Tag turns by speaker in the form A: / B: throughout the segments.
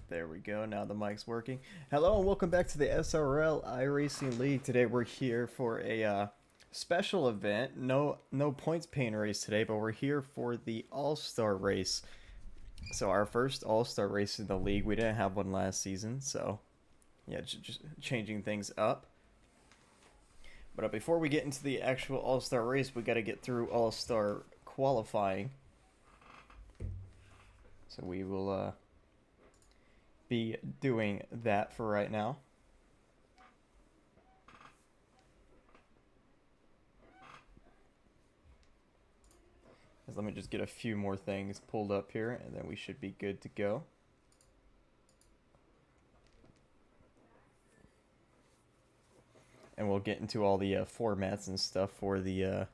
A: There we go. Now the mic's working. Hello and welcome back to the SRL Iracing League. Today we're here for a special event. No points paying race today, but we're here for the All-Star race. So our first All-Star race in the league. We didn't have one last season, so yeah, just changing things up. But before we get into the actual All-Star race, we got to get through All-Star qualifying. So we will be doing that for right now. Let me just get a few more things pulled up here, and then we should be good to go. And we'll get into all the formats and stuff for the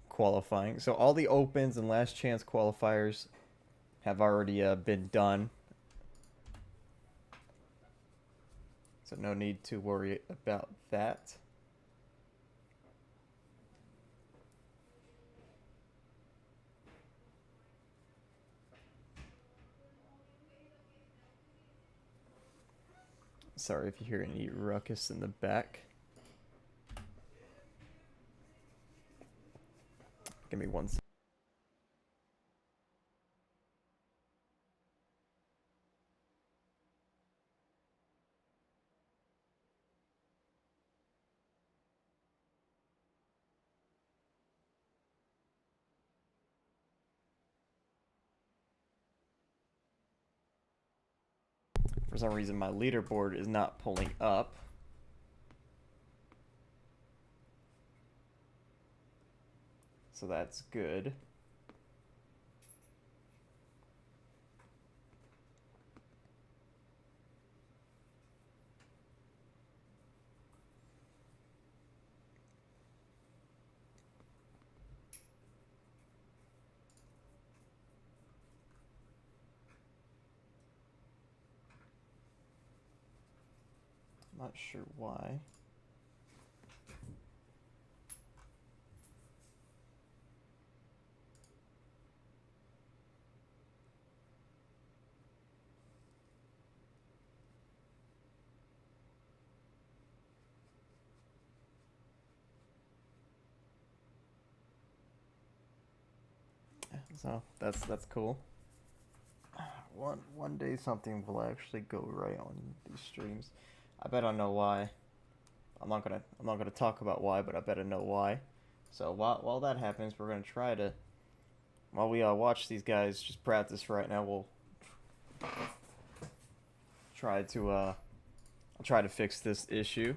A: qualifying. So all the opens and last chance qualifiers have already been done. So no need to worry about that. Sorry if you hear any ruckus in the back. Give me one second. For some reason, my leaderboard is not pulling up. So that's good. Not sure why. So that's cool. One day something will actually go right on these streams. I bet I know why. I'm not gonna talk about why, but I bet I know why. So while that happens, we're gonna try to, while we watch these guys just practice right now, we'll try to I'll try to fix this issue.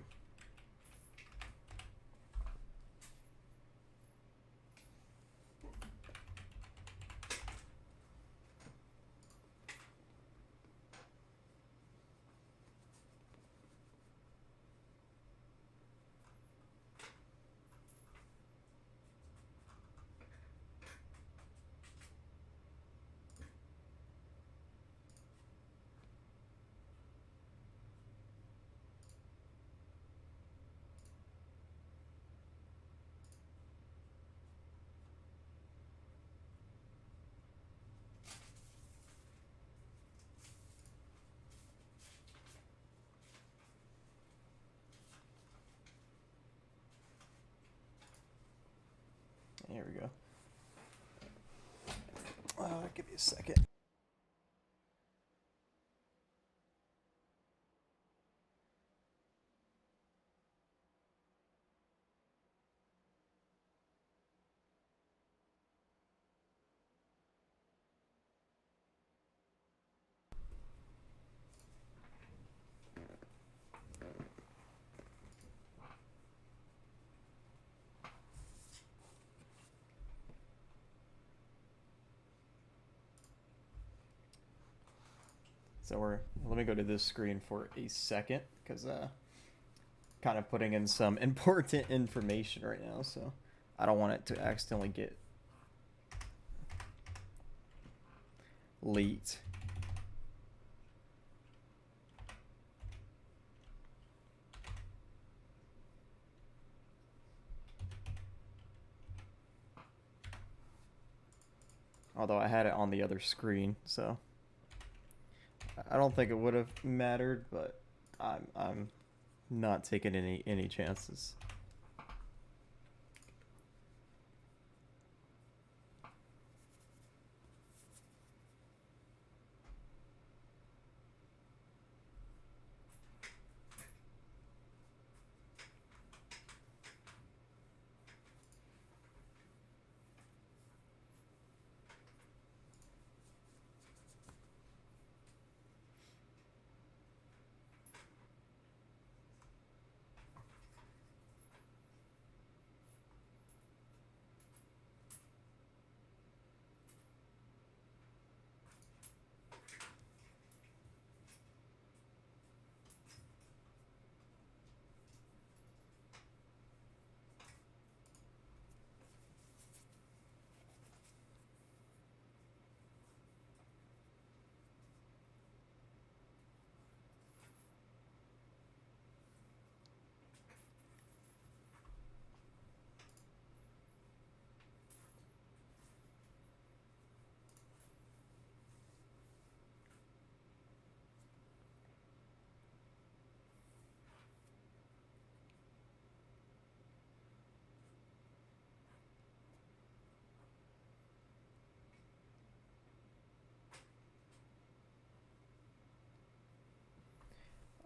A: Here we go. Give me a second. So let me go to this screen for a second, because kind of putting in some important information right now, so I don't want it to accidentally get leaked. Although I had it on the other screen, so I don't think it would have mattered, but I'm not taking any chances.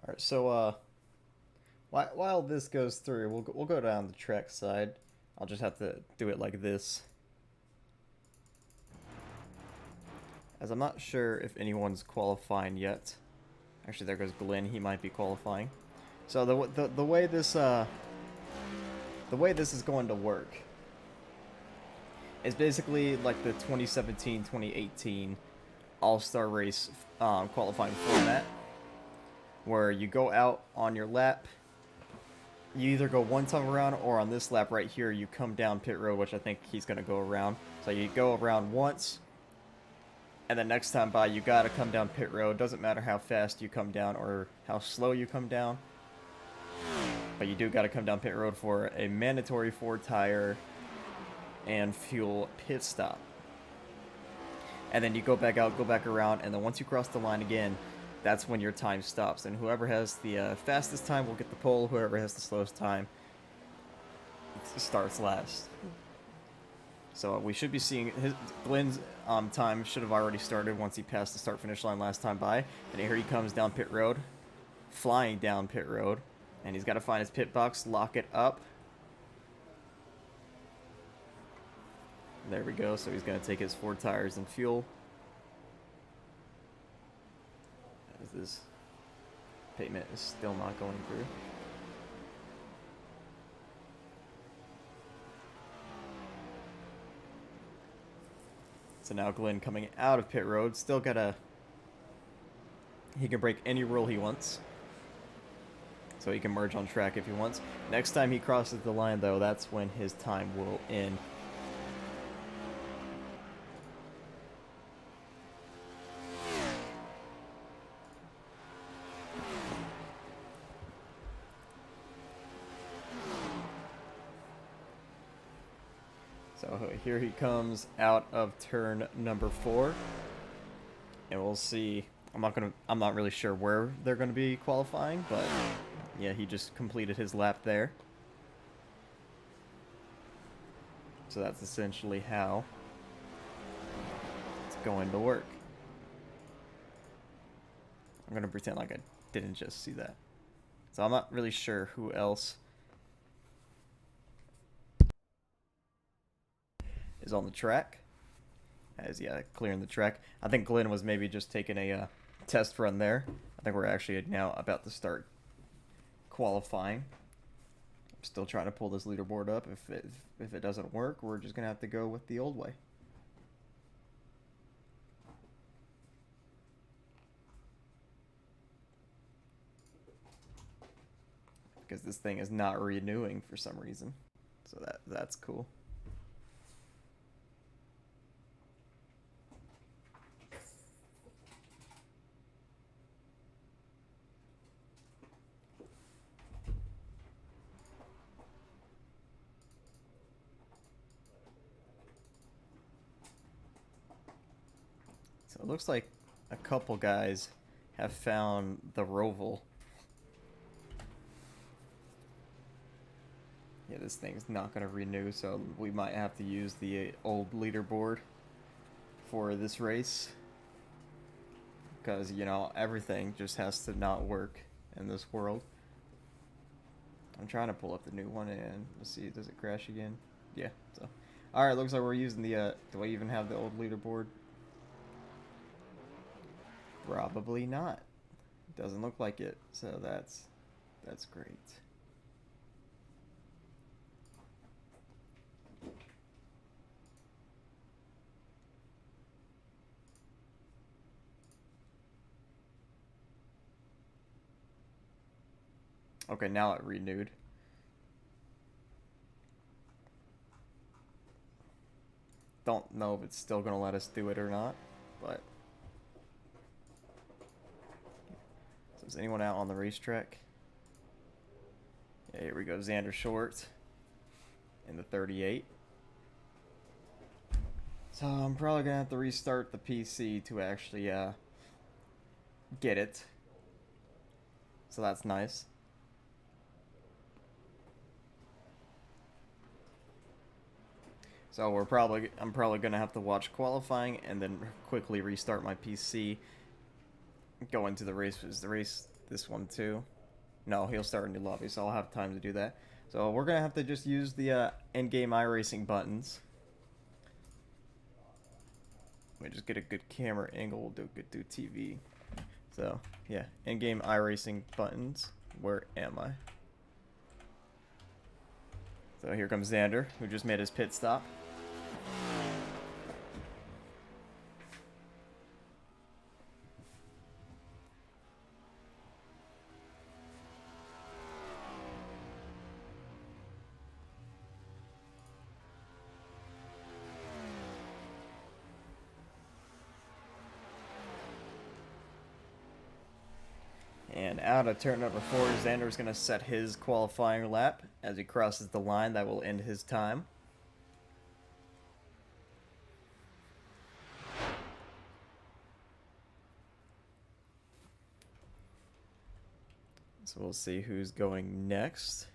A: All right, so while this goes through, we'll go down the track side. I'll just have to do it like this, as I'm not sure if anyone's qualifying yet. Actually, there goes Glenn. He might be qualifying. So the way this is going to work is basically like the 2017-2018 All-Star Race qualifying format, where you go out on your lap. You either go one time around, or on this lap right here, you come down pit road, which I think he's going to go around. So you go around once, and then next time by, you got to come down pit road. Doesn't matter how fast you come down or how slow you come down, but you do got to come down pit road for a mandatory 4-tire and fuel pit stop. And then you go back out, go back around, and then once you cross the line again, that's when your time stops, and whoever has the fastest time will get the pole. Whoever has the slowest time starts last. So we should be seeing Glenn's time should have already started once he passed the start-finish line last time by. And here he comes down pit road, flying down pit road, and he's got to find his pit box, lock it up. There we go. So he's going to take his 4 tires and fuel. This pavement is still not going through. So now Glenn coming out of pit road, still gotta... He can break any rule he wants. So he can merge on track if he wants. Next time he crosses the line, though, that's when his time will end. So here he comes out of turn number 4, and we'll see. I'm not really sure where they're gonna be qualifying, but yeah, he just completed his lap there. So that's essentially how it's going to work. I'm gonna pretend like I didn't just see that. So I'm not really sure who else is on the track. As clearing the track. I think Glenn was maybe just taking a test run there. I think we're actually now about to start qualifying. I'm still trying to pull this leaderboard up. If it doesn't work, we're just gonna have to go with the old way. Because this thing is not renewing for some reason. So that's cool. So it looks like a couple guys have found the roval. Yeah, this thing's not going to renew, so we might have to use the old leaderboard for this race. Because, you know, everything just has to not work in this world. I'm trying to pull up the new one, and let's see, does it crash again? Yeah, so. Alright, looks like we're using the, do I even have the old leaderboard? Probably not. Doesn't look like it, so that's great. Okay, now it renewed. Don't know if it's still gonna let us do it or not, but. So is anyone out on the racetrack? Yeah, here we go, Xander Short in the 38. So I'm probably gonna have to restart the PC to actually get it. So that's nice. So I'm probably gonna have to watch qualifying and then quickly restart my PC. Go into the race. Is the race this one too? No, he'll start a new lobby, so I'll have time to do that. So we're gonna have to just use the in-game iRacing buttons. Let me just get a good camera angle. We'll do TV. So yeah, in-game iRacing buttons. Where am I? So here comes Xander, who just made his pit stop. And out of turn number 4, Xander's going to set his qualifying lap. As he crosses the line, that will end his time. So we'll see who's going next.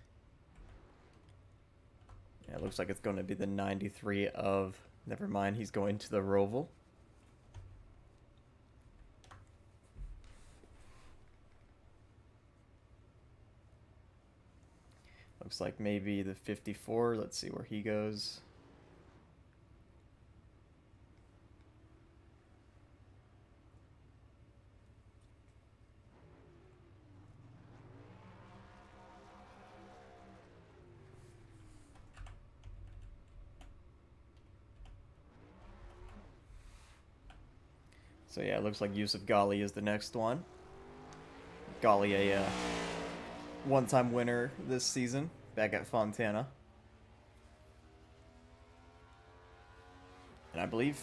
A: Yeah, it looks like it's going to be the 93 of... Never mind, he's going to the Roval. Looks like maybe the 54. Let's see where he goes. So yeah, it looks like Yusuf Ghali is the next one. Ghali, a one-time winner this season, back at Fontana. And I believe...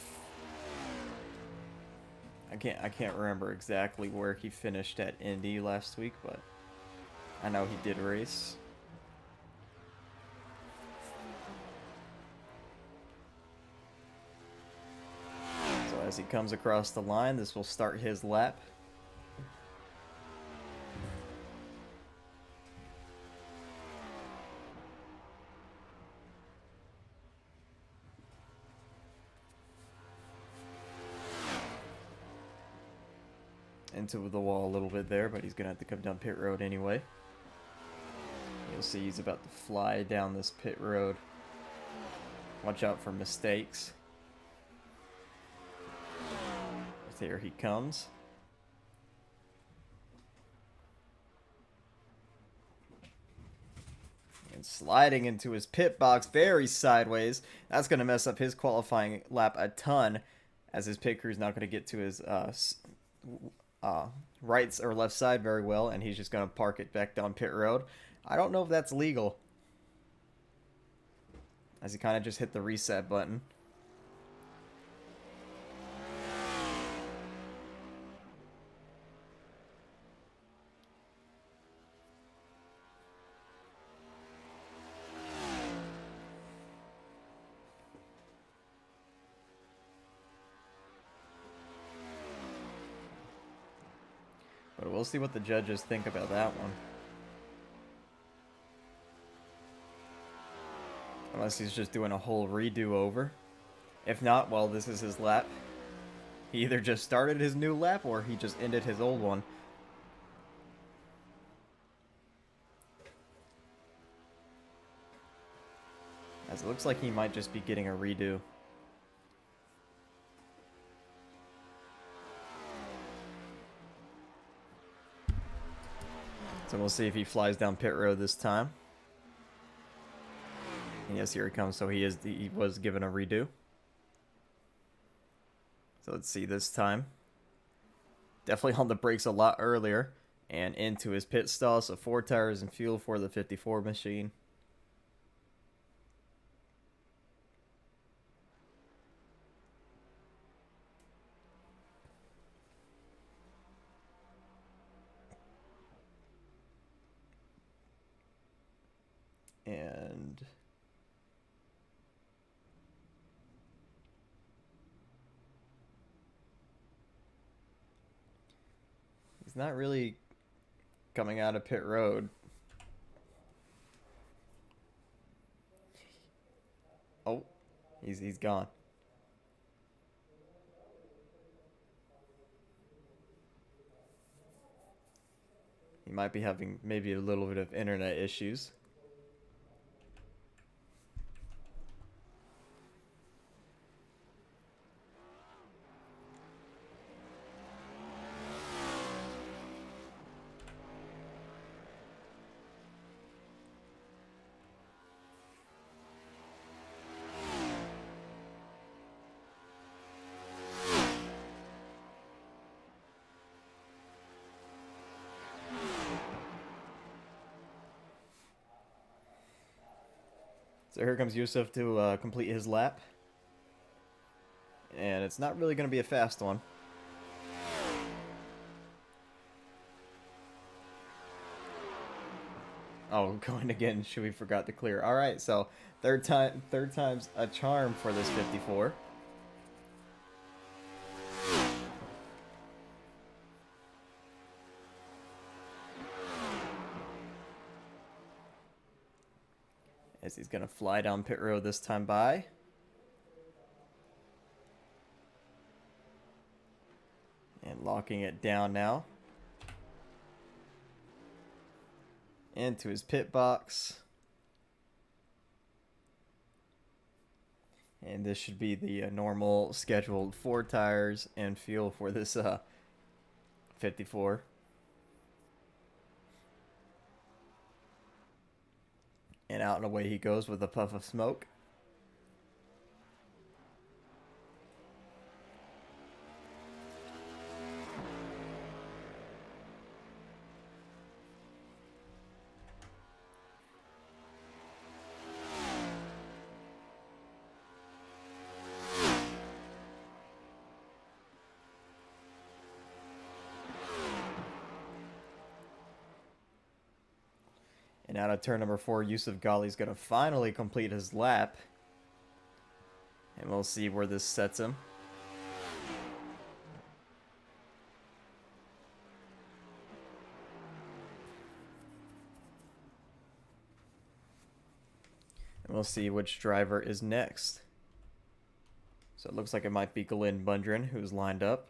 A: I can't remember exactly where he finished at Indy last week, but I know he did race. So as he comes across the line, this will start his lap. Into the wall a little bit there, but he's gonna have to come down pit road anyway. You'll see he's about to fly down this pit road. Watch out for mistakes. There he comes. And sliding into his pit box very sideways. That's going to mess up his qualifying lap a ton, as his pit crew is not going to get to his right or left side very well, and he's just going to park it back down pit road. I don't know if that's legal, as he kind of just hit the reset button. But we'll see what the judges think about that one. Unless he's just doing a whole redo over. If not, well, this is his lap. He either just started his new lap or he just ended his old one. As it looks like he might just be getting a redo. So we'll see if he flies down pit road this time. And yes, here he comes. So he was given a redo. So let's see this time. Definitely on the brakes a lot earlier. And into his pit stall. So 4 tires and fuel for the 54 machine. And he's not really coming out of pit road. Oh, he's gone. He might be having maybe a little bit of internet issues. So here comes Yusuf to complete his lap. And it's not really going to be a fast one. Oh, going again. We forgot to clear. All right, so third time's a charm for this 54. As he's going to fly down pit road this time by. And locking it down now. Into his pit box. And this should be the normal scheduled 4 tires and fuel for this 54. And out and away he goes with a puff of smoke. And out of turn number 4, Yusuf Ghali's going to finally complete his lap. And we'll see where this sets him. And we'll see which driver is next. So it looks like it might be Glenn Bundren who's lined up.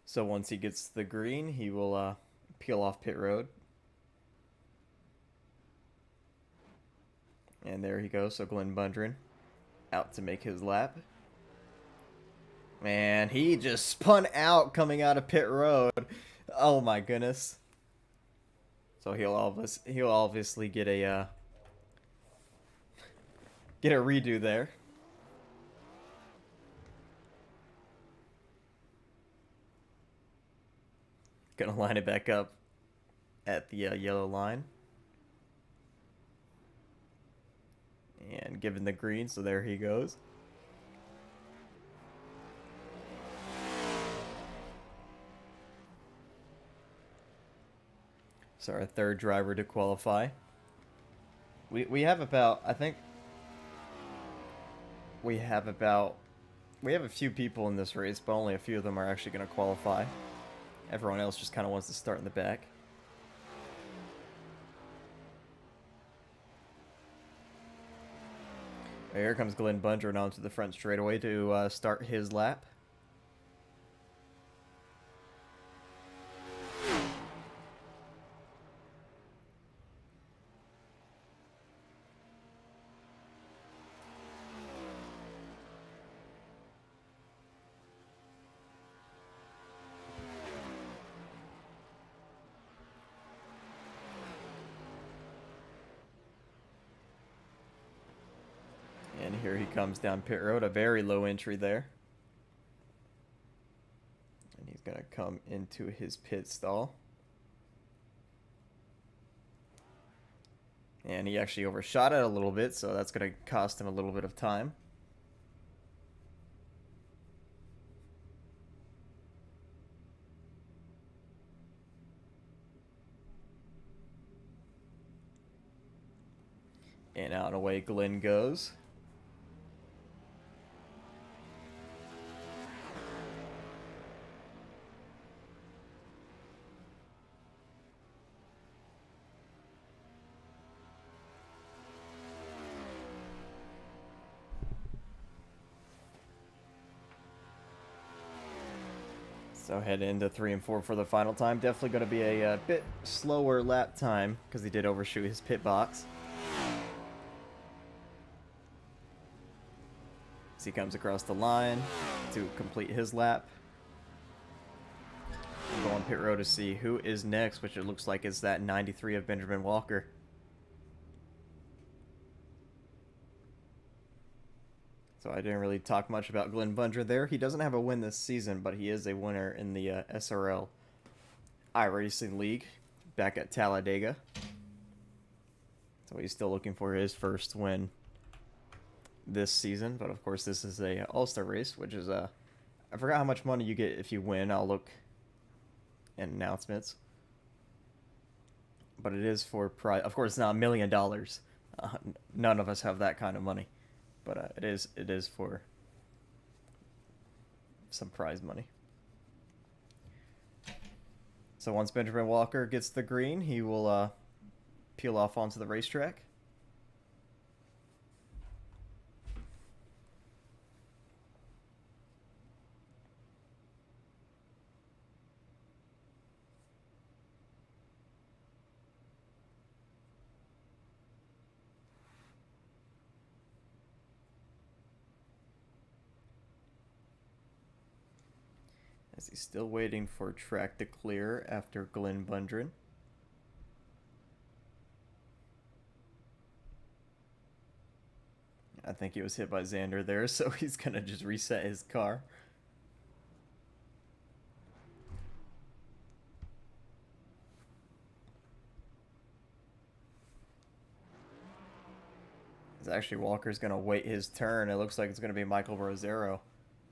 A: So once he gets the green, he will peel off pit road. And there he goes. So Glenn Bundren out to make his lap. Man, he just spun out coming out of pit road. Oh my goodness. So he'll obviously get a redo there. Gonna line it back up at the yellow line. And given the green, so there he goes. So our third driver to qualify. We have about, I think we have about, we have a few people in this race, but only a few of them are actually going to qualify. Everyone else just kind of wants to start in the back. Here comes Glenn Bundren onto the front straightaway to start his lap. And here he comes down pit road, a very low entry there. And he's going to come into his pit stall. And he actually overshot it a little bit, so that's going to cost him a little bit of time. And out and away Glenn goes. So head into 3 and 4 for the final time. Definitely going to be a bit slower lap time because he did overshoot his pit box. As he comes across the line to complete his lap. We'll go on pit road to see who is next, which it looks like is that 93 of Benjamin Walker. So I didn't really talk much about Glenn Bundren there. He doesn't have a win this season, but he is a winner in the SRL Iracing League back at Talladega. So he's still looking for his first win this season. But of course, this is a all-star race, which is I forgot how much money you get if you win. I'll look in announcements. But it is for prize. Of course, it's not $1 million. None of us have that kind of money. But it is for some prize money. So once Benjamin Walker gets the green, he will peel off onto the racetrack. As he's still waiting for track to clear after Glenn Bundren. I think he was hit by Xander there, so he's going to just reset his car. It's actually Walker's going to wait his turn. It looks like it's going to be Michael Rosero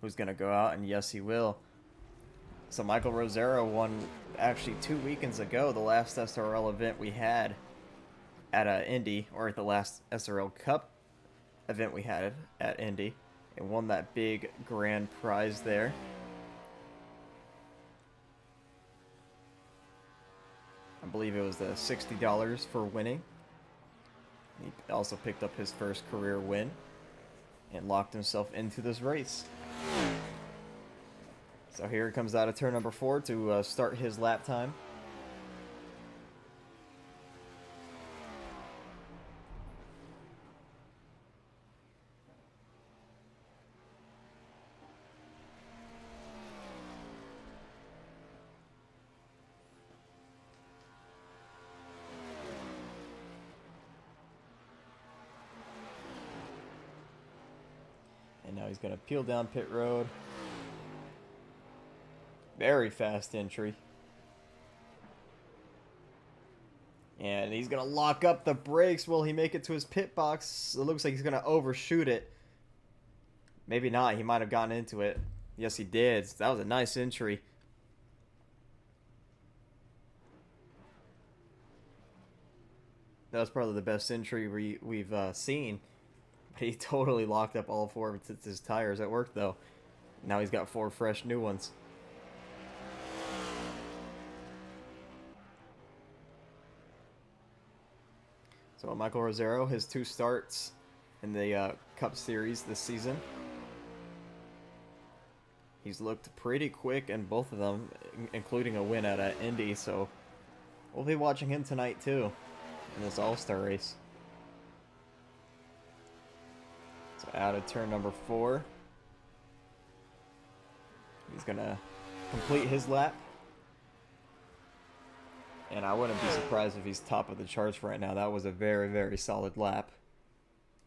A: who's going to go out, and yes, he will. So Michael Rosero won actually 2 weekends ago, the last SRL event we had at Indy, or at the last SRL Cup event we had at Indy, and won that big grand prize there. I believe it was the $60 for winning. He also picked up his first career win and locked himself into this race. So here he comes out of turn number 4 to start his lap time. And now he's going to peel down pit road. Very fast entry. And he's going to lock up the brakes. Will he make it to his pit box? It looks like he's going to overshoot it. Maybe not. He might have gotten into it. Yes, he did. That was a nice entry. That was probably the best entry we've seen. He totally locked up all four of his tires at work, though. Now he's got four fresh new ones. So Michael Rosero, his 2 starts in the Cup Series this season. He's looked pretty quick in both of them, including a win at Indy, so we'll be watching him tonight too in this All-Star race. So out of turn number 4. He's gonna complete his lap. And I wouldn't be surprised if he's top of the charts right now. That was a very, very solid lap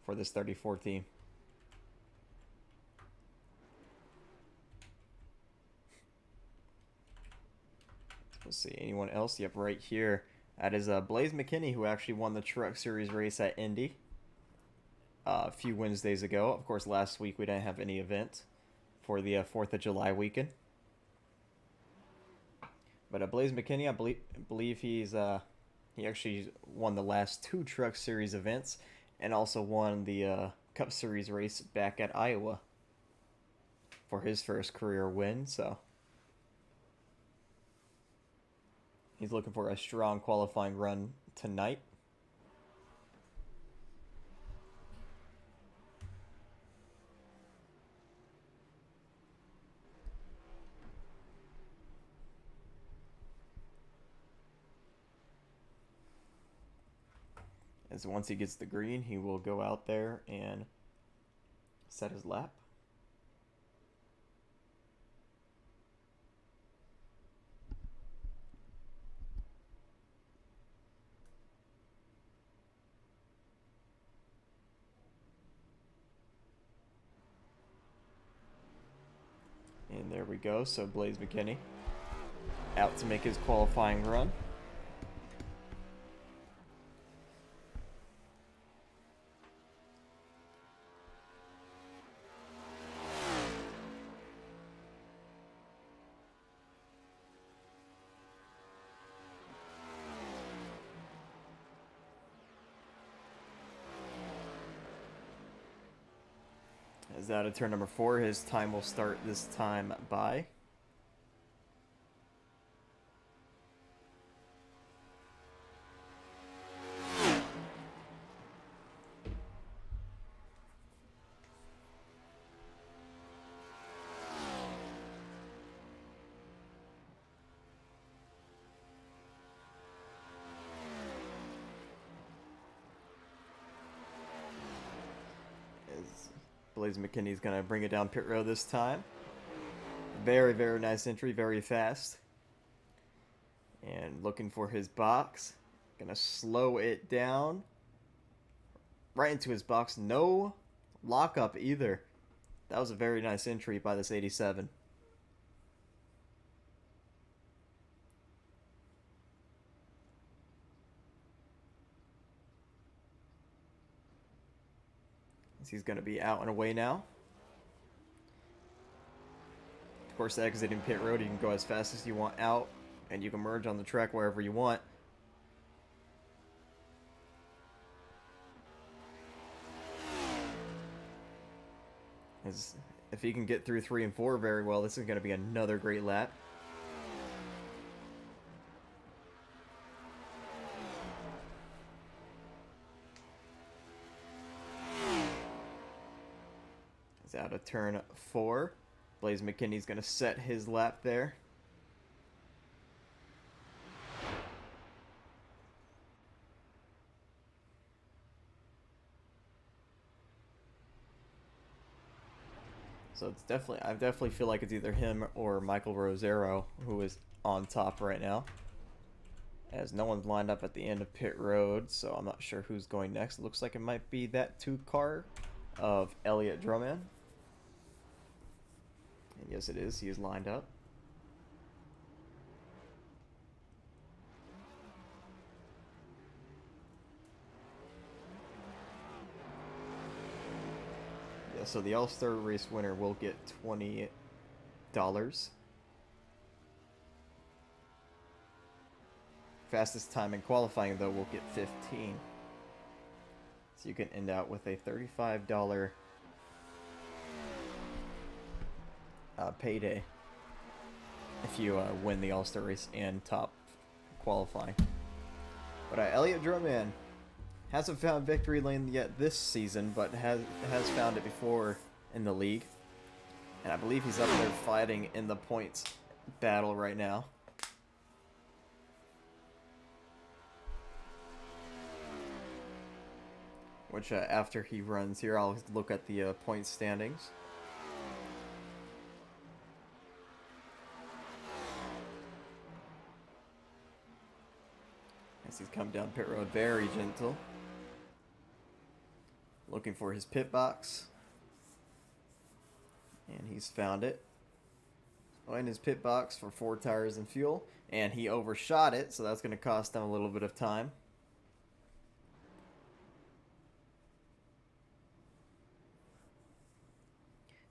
A: for this 34 team. Let's see, anyone else? Yep, right here. That is Blaze McKinney, who actually won the Truck Series race at Indy a few Wednesdays ago. Of course, last week we didn't have any event for the 4th of July weekend. But Blaze McKinney, I believe he actually won the last 2 Truck Series events and also won the Cup Series race back at Iowa for his first career win. So he's looking for a strong qualifying run tonight. As once he gets the green, he will go out there and set his lap. And there we go. So Blaze McKinney out to make his qualifying run. As out of turn number 4, his time will start this time by. Blaze McKinney's going to bring it down pit road this time. Very, very nice entry, very fast. And looking for his box. Going to slow it down. Right into his box. No lockup either. That was a very nice entry by this 87. He's going to be out and away now. Of course, exiting pit road, you can go as fast as you want out, and you can merge on the track wherever you want. If he can get through 3 and 4 very well, this is going to be another great lap. Out of turn 4. Blaze McKinney's going to set his lap there. So it's I definitely feel like it's either him or Michael Rosero who is on top right now, as no one's lined up at the end of pit road, so I'm not sure who's going next. It looks like it might be that 2 car of Elliott Drummond. And yes, it is. He is lined up. Yeah, so the All-Star race winner will get $20. Fastest time in qualifying, though, will get 15. So you can end out with a $35 payday if you win the All-Star race and top qualifying. But Elliott Drummond hasn't found victory lane yet this season, but has found it before in the league. And I believe he's up there fighting in the points battle right now. Which after he runs here, I'll look at the point standings. As he's come down pit road, very gentle. Looking for his pit box. And he's found it. In his pit box for 4 tires and fuel. And he overshot it, so that's going to cost him a little bit of time.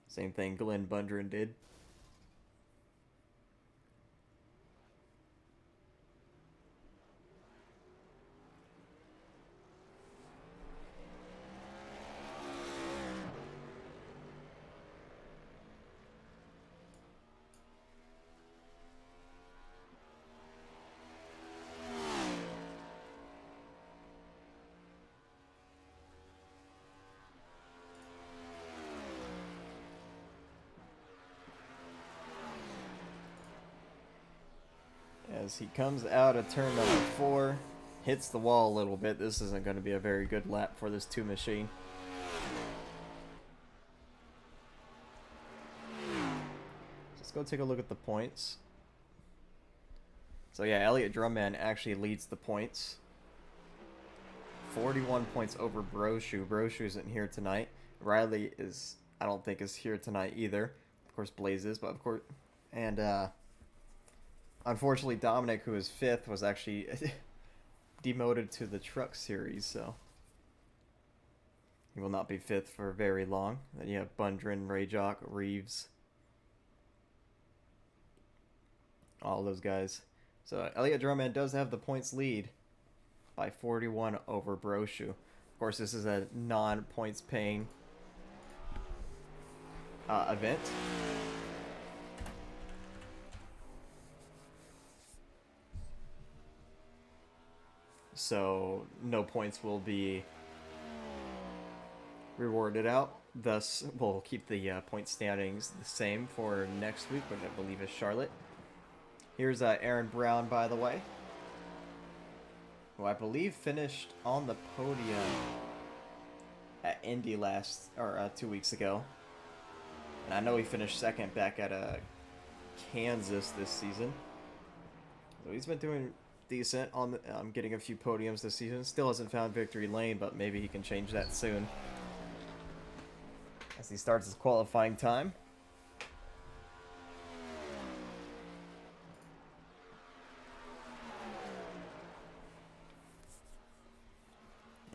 A: Same thing Glenn Bundren did. As he comes out of turn number 4, hits the wall a little bit. This isn't going to be a very good lap for this 2 machine. Let's go take a look at the points. So yeah, Elliott Drummond actually leads the points. 41 points over Brochu. Brochu isn't here tonight. Riley is, I don't think, is here tonight either. Of course, Blaze is, but of course, and unfortunately, Dominic, who is 5th, was actually demoted to the Truck Series, so he will not be 5th for very long. Then you have Bundren, Rayjock, Reeves, all those guys. So Elliott Drummond does have the points lead by 41 over Brochu. Of course, this is a non-points paying event. So no points will be rewarded out. Thus, we'll keep the point standings the same for next week, which I believe is Charlotte. Here's Aaron Brown, by the way, who I believe finished on the podium at Indy 2 weeks ago. And I know he finished 2nd back at Kansas this season. So he's been doing decent on the, getting a few podiums this season. Still hasn't found victory lane, but maybe he can change that soon as he starts his qualifying time.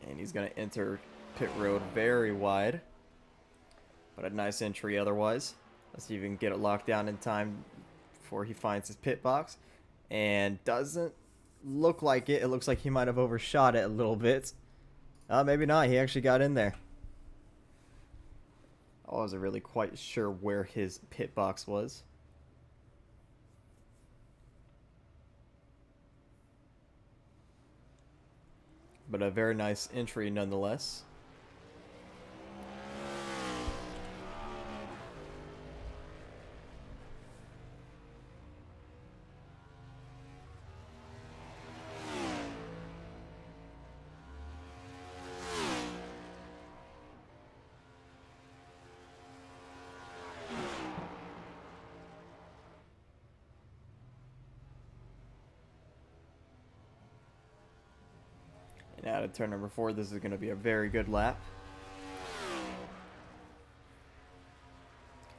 A: And he's going to enter pit road very wide, but a nice entry otherwise. Let's see if we can get it locked down in time before he finds his pit box. And doesn't look like it. It looks like he might have overshot it a little bit. Maybe not. He actually got in there. I wasn't really quite sure where his pit box was. But a very nice entry nonetheless. And out of turn number 4, this is going to be a very good lap.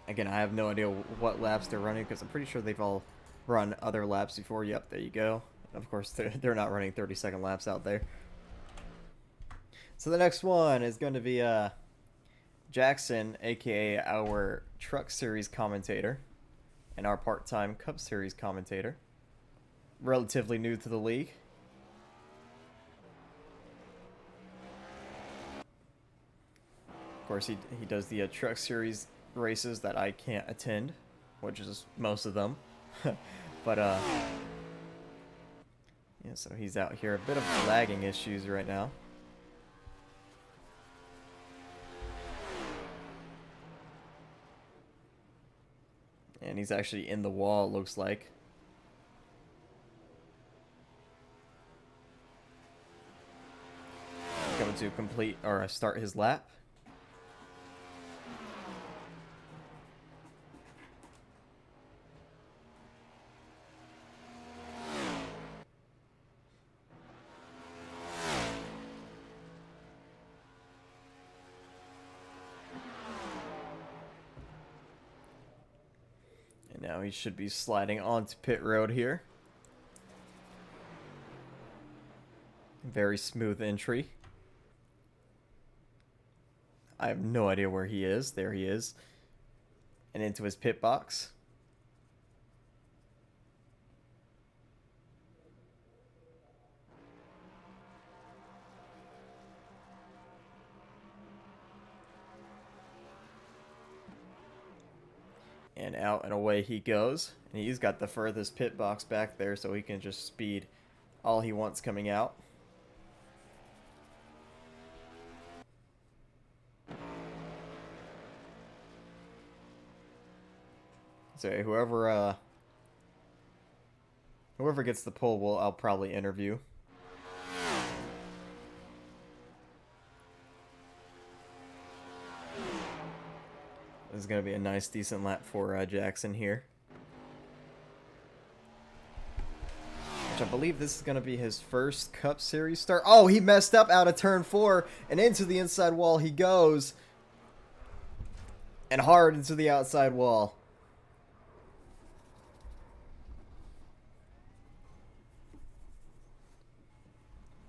A: Again, I have no idea what laps they're running because I'm pretty sure they've all run other laps before. Yep, there you go. And of course, they're not running 30-second laps out there. So the next one is going to be Jackson, aka our Truck Series commentator and our part-time Cup Series commentator. Relatively new to the league. course, he does the truck series races that I can't attend, which is most of them. But yeah, so he's out here. A bit of lagging issues right now. And he's actually in the wall, it looks like. Coming to complete or start his lap. And now he should be sliding onto pit road here. Very smooth entry. I have no idea where he is. There he is. And into his pit box. And out and away he goes. And he's got the furthest pit box back there, so he can just speed all he wants coming out. So whoever gets the pole, I'll probably interview. This is gonna be a nice, decent lap for Jackson here. Which I believe this is gonna be his first Cup Series start. Oh, he messed up out of turn 4, and into the inside wall he goes, and hard into the outside wall.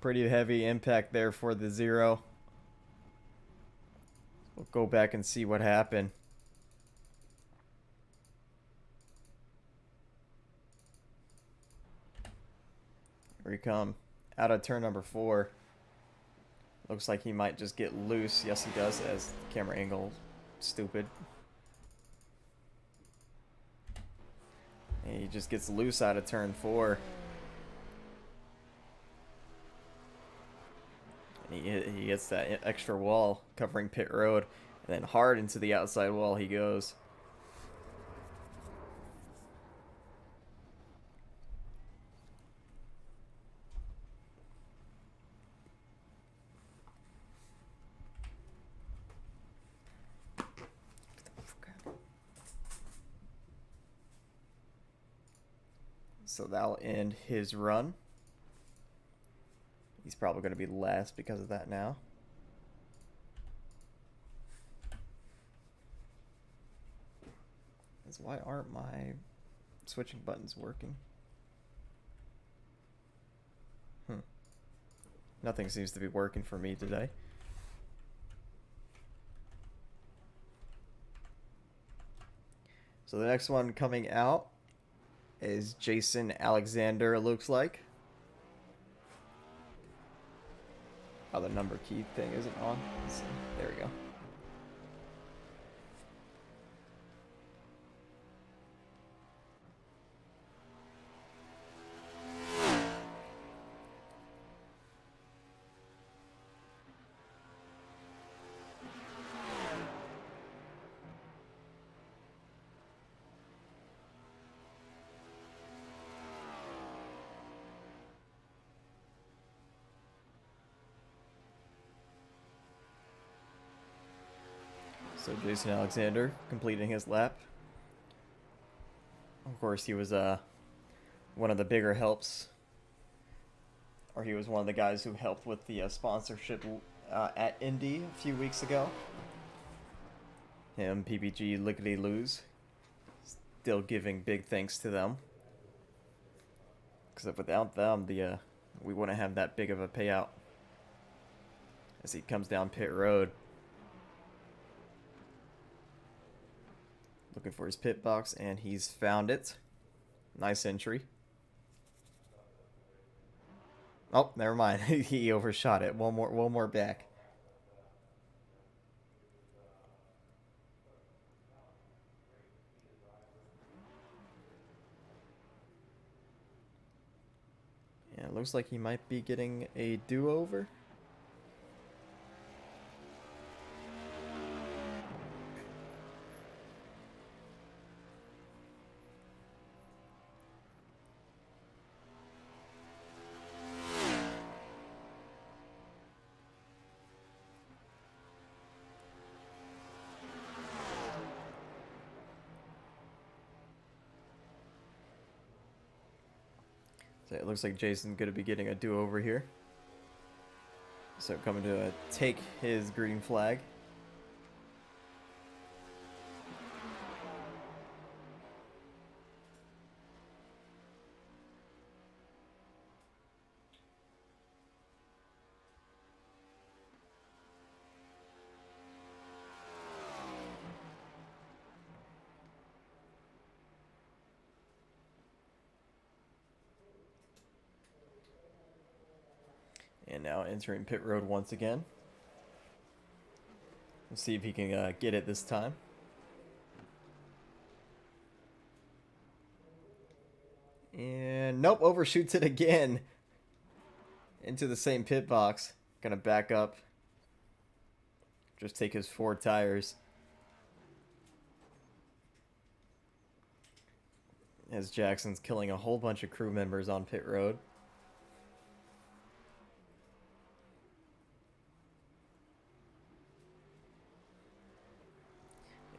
A: Pretty heavy impact there for the 0. We'll go back and see what happened. Here we come. Out of turn number 4. Looks like he might just get loose. Yes, he does, as the camera angle stupid. And he just gets loose out of turn 4. He hits that extra wall covering pit road, and then hard into the outside wall he goes. So that'll end his run. He's probably going to be last because of that now. Why aren't my switching buttons working? Nothing seems to be working for me today. So the next one coming out is Jason Alexander, it looks like. Oh, the number key thing isn't on. Let's see. There we go. So Jason Alexander completing his lap. Of course, he was one of the bigger helps, or he was one of the guys who helped with the sponsorship at Indy a few weeks ago. Him, PBG, Lickety Lose, still giving big thanks to them. Because without them, we wouldn't have that big of a payout. As he comes down pit road. Looking for his pit box, and he's found it. Nice entry. Oh, never mind. He overshot it. One more back. It looks like he might be getting a do-over. So it looks like Jason's going to be getting a do-over here. So coming to take his green flag. And now entering pit road once again. Let's see if he can get it this time. And nope, overshoots it again. Into the same pit box. Gonna back up. Just take his 4 tires. As Jackson's killing a whole bunch of crew members on pit road.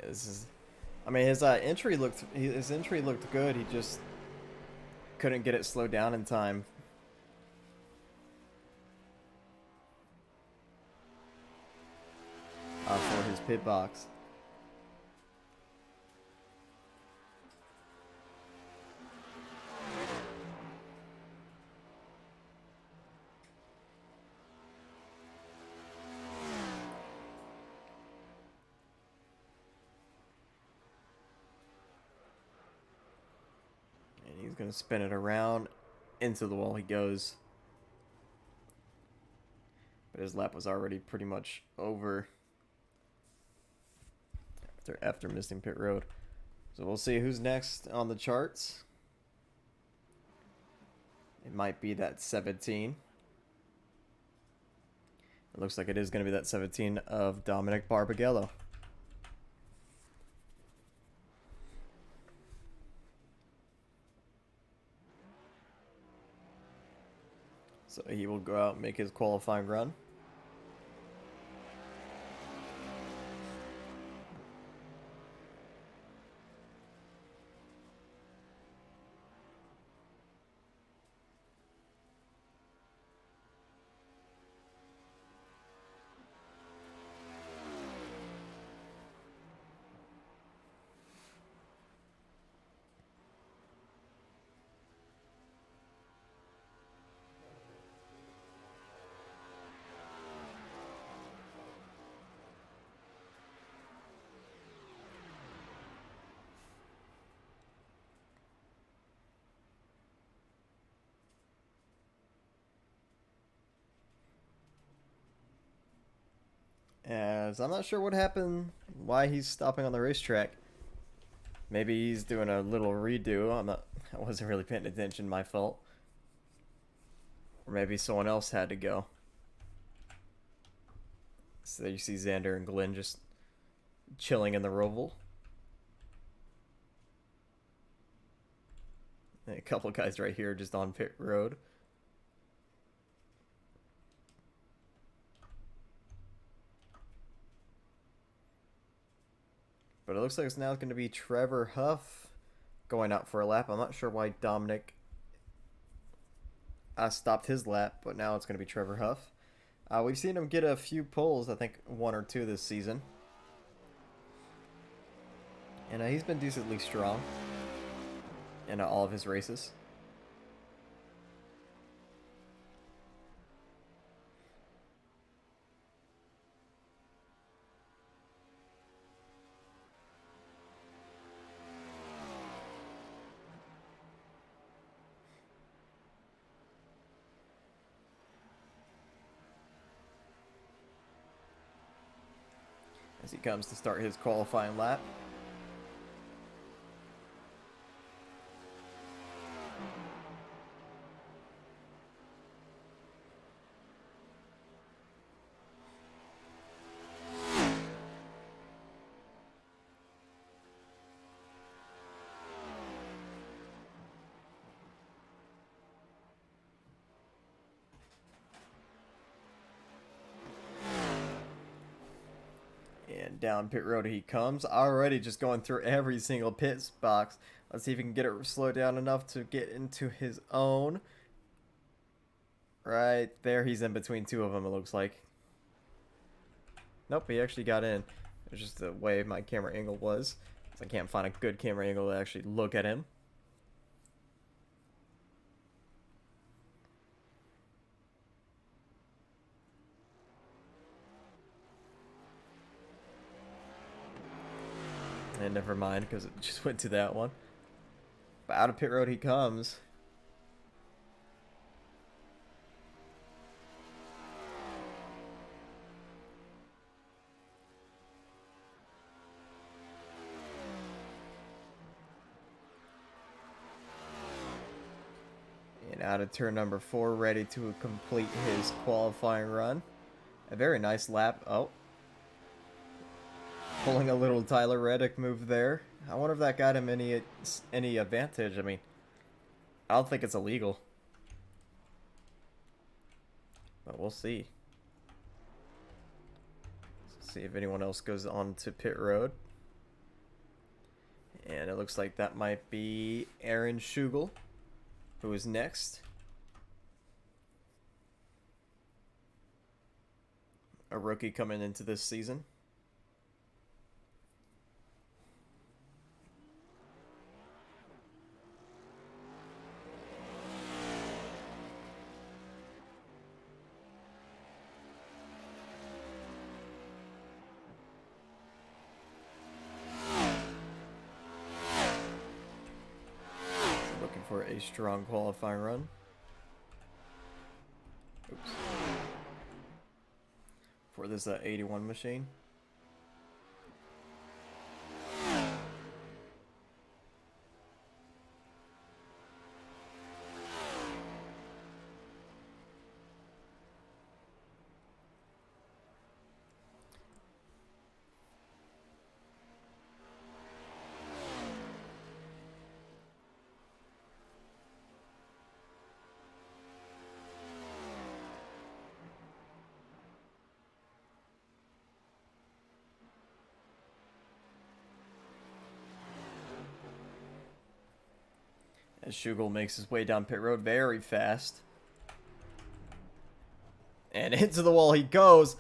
A: Yeah, this is, I mean, his entry looked good. He just couldn't get it slowed down in time. For his pit box. And he's going to spin it around. Into the wall he goes. But his lap was already pretty much over. After missing pit road. So we'll see who's next on the charts. It might be that 17. It looks like it is going to be that 17 of Dominic Barbagallo. So he will go out and make his qualifying run. As I'm not sure what happened, why he's stopping on the racetrack. Maybe he's doing a little redo. I wasn't really paying attention, my fault. Or maybe someone else had to go. So you see Xander and Glenn just chilling in the Roval. And a couple of guys right here just on pit road. But it looks like it's now going to be Trevor Huff going out for a lap. I'm not sure why Dominic stopped his lap, but now it's going to be Trevor Huff. We've seen him get a few poles, I think 1 or 2 this season. And he's been decently strong in all of his races. As he comes to start his qualifying lap. And down pit road he comes. Already just going through every single pit box. Let's see if he can get it slowed down enough to get into his own. Right there, he's in between two of them, it looks like. Nope, he actually got in. It's just the way my camera angle was. I can't find a good camera angle to actually look at him. And never mind, because it just went to that one. But out of pit road he comes. And out of turn number 4, ready to complete his qualifying run. A very nice lap. Oh. Pulling a little Tyler Reddick move there. I wonder if that got him any advantage. I mean, I don't think it's illegal. But we'll see. Let's see if anyone else goes on to pit road. And it looks like that might be Aaron Schugel, who is next. A rookie coming into this season. For a strong qualifying run. Oops. For this 81 machine. As Schugel makes his way down pit road very fast. And into the wall he goes.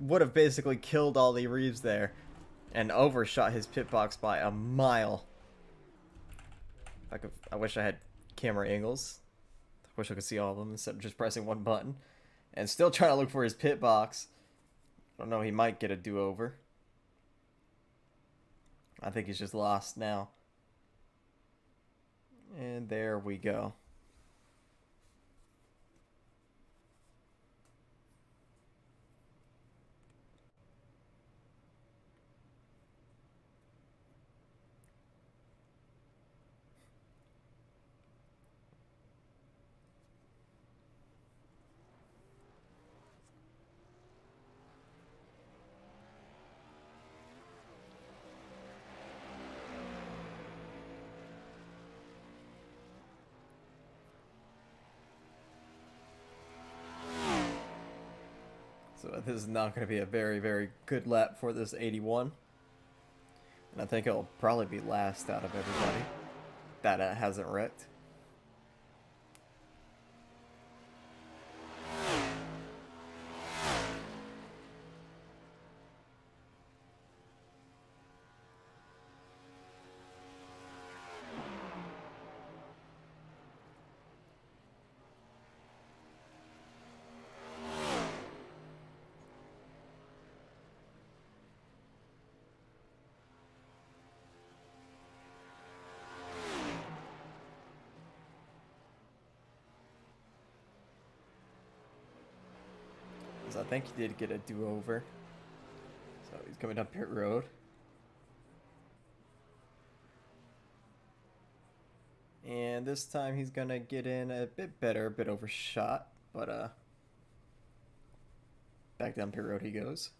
A: Would have basically killed Ollie Reeves there. And overshot his pit box by a mile. I wish I had camera angles. I wish I could see all of them instead of just pressing one button. And still trying to look for his pit box. I don't know, he might get a do-over. I think he's just lost now. And there we go. So this is not going to be a very, very good lap for this 81. And I think it'll probably be last out of everybody that hasn't wrecked. I think he did get a do-over. So he's coming down pit road. And this time he's gonna get in a bit better, a bit overshot, but back down pit road he goes.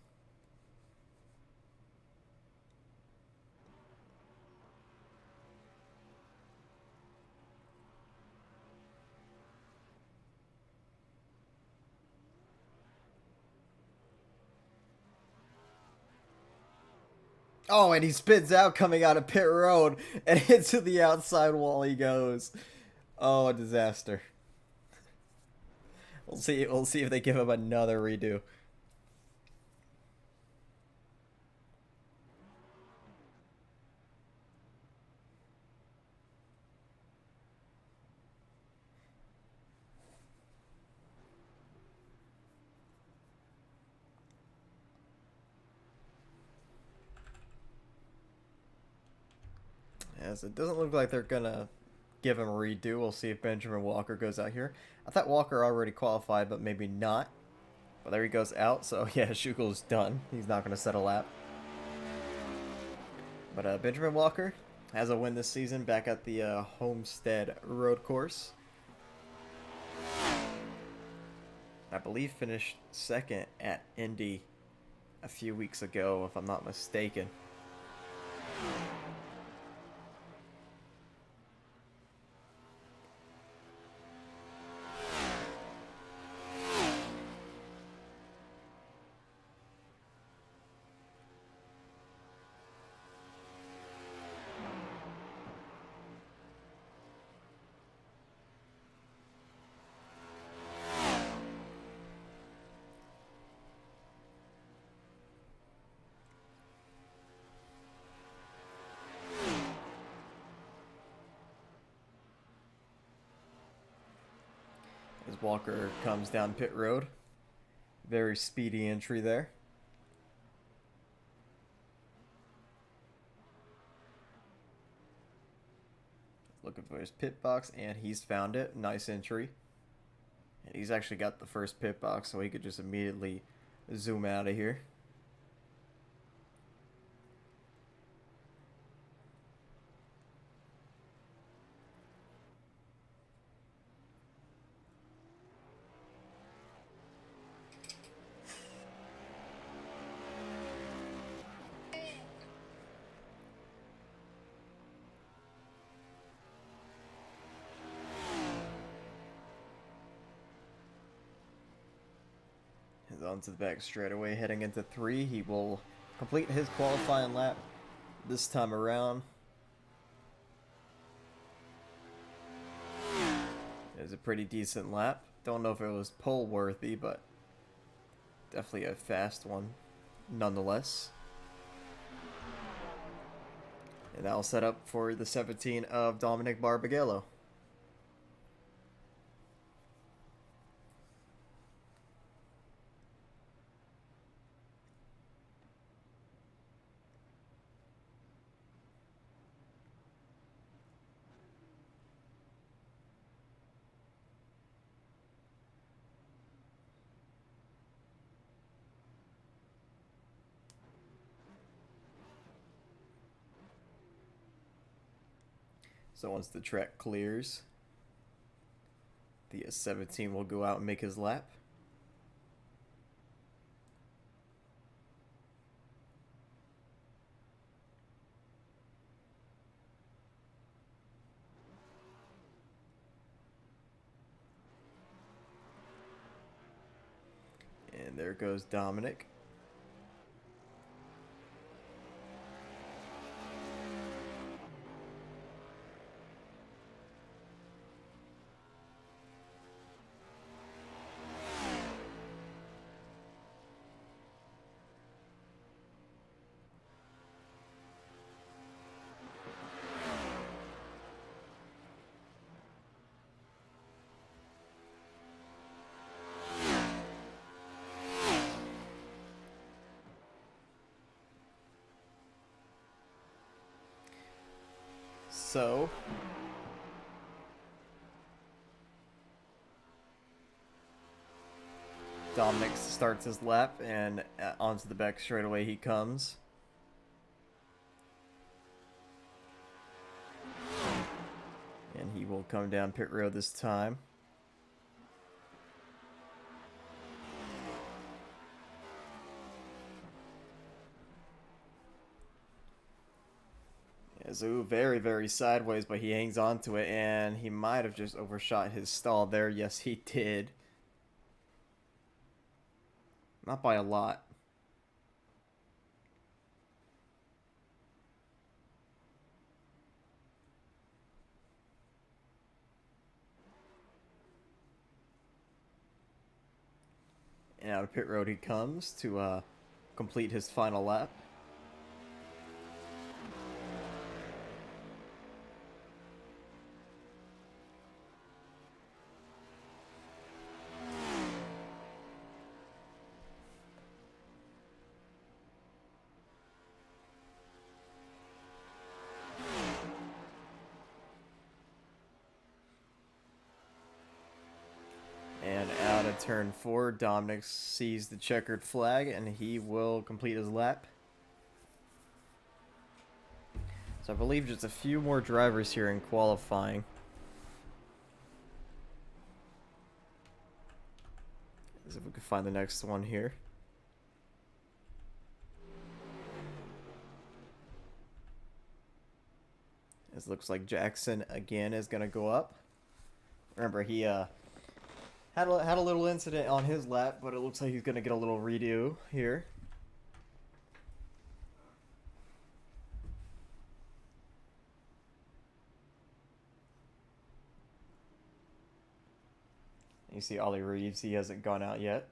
A: Oh, and he spins out coming out of pit road and into the outside wall he goes. Oh, a disaster. We'll see. We'll see if they give him another redo. As it doesn't look like they're gonna give him a redo. We'll see if Benjamin Walker goes out here. I thought Walker already qualified, but maybe not. But there he goes out. So yeah, Schugel's done. He's not gonna set a lap. But Benjamin Walker has a win this season back at the Homestead Road Course. I believe finished second at Indy a few weeks ago, if I'm not mistaken. As Walker comes down pit road. Very speedy entry there. Looking for his pit box, and he's found it. Nice entry. And he's actually got the first pit box, so he could just immediately zoom out of here. Onto the back straightaway, heading into 3. He will complete his qualifying lap this time around. It was a pretty decent lap. Don't know if it was pole worthy, but definitely a fast one nonetheless. And that'll set up for the 17 of Dominic Barbagallo. So once the track clears, the 17 will go out and make his lap. And there goes Dominic. So Dominic starts his lap, and onto the back straightaway he comes. And he will come down pit road this time. Zoo very, very sideways, but he hangs on to it, and he might have just overshot his stall there. Yes, he did. Not by a lot. And out of pit road he comes to complete his final lap. And out of turn 4, Dominic sees the checkered flag and he will complete his lap. So I believe just a few more drivers here in qualifying. As if we could find the next one here. This looks like Jackson again is going to go up. Remember, he had a little incident on his lap, but it looks like he's going to get a little redo here. You see Ollie Reeves, he hasn't gone out yet.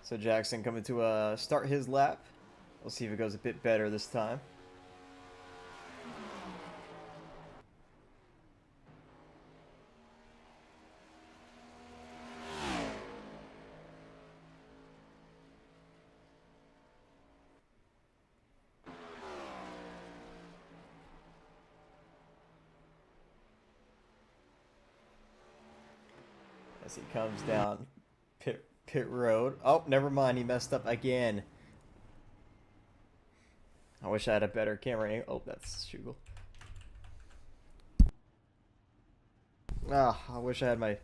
A: So Jackson coming to start his lap. We'll see if it goes a bit better this time. As he comes down pit road. Oh, never mind. He messed up again. I wish I had a better camera angle. Oh, that's Shugel. Ah, I wish I had my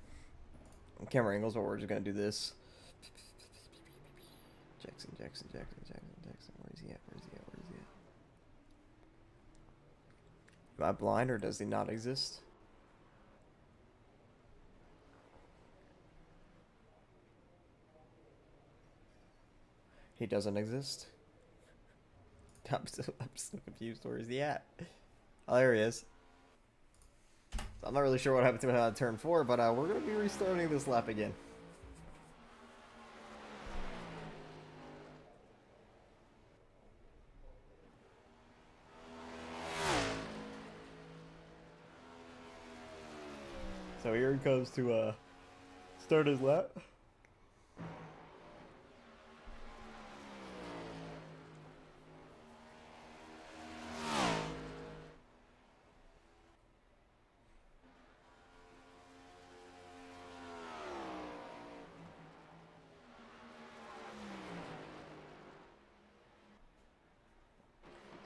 A: camera angles, but we're just gonna do this. Jackson. Where is he at? Where is he at? Am I blind or does he not exist? He doesn't exist. I'm so confused. Where is he at? Oh, there he is. I'm not really sure what happened to him on turn 4, but we're going to be restarting this lap again. So here he comes to start his lap.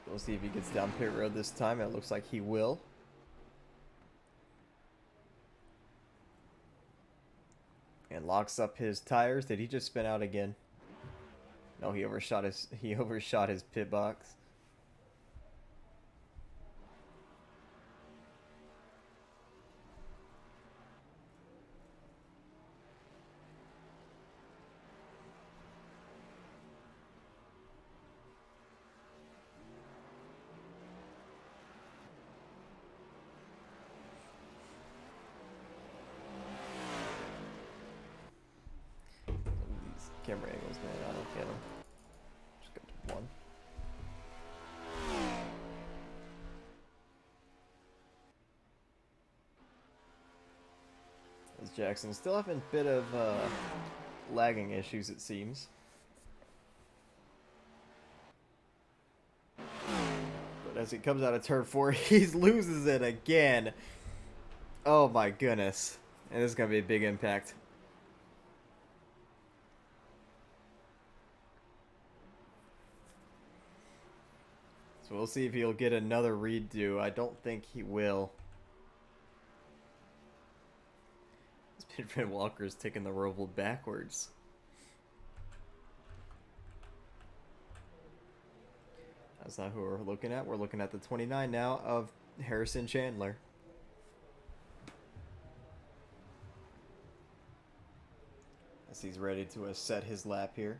A: We'll see if he gets down pit road this time. It looks like he will. And locks up his tires. Did he just spin out again? No, he overshot his pit box. Camera angles, man, I don't get them. Just go to 1. As Jackson still having a bit of lagging issues, it seems. But as he comes out of turn 4, he loses it again. Oh my goodness. And this is going to be a big impact. So we'll see if he'll get another redo. I don't think he will. Finn Walker's taking the roval backwards. That's not who we're looking at. We're looking at the 29 now of Harrison Chandler. As he's ready to set his lap here.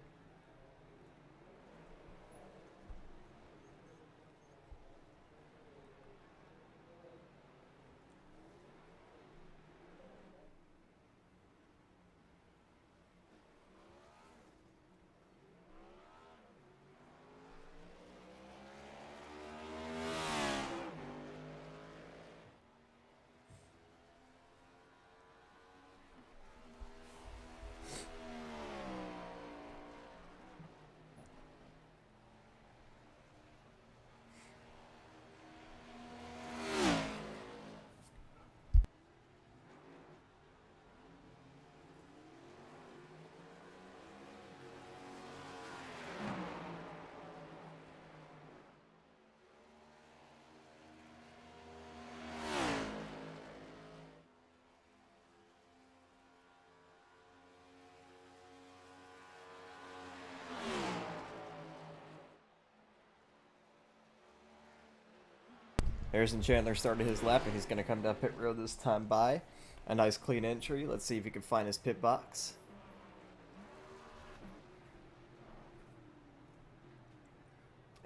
A: Harrison Chandler started his lap, and he's going to come down pit road this time by a nice clean entry. Let's see if he can find his pit box.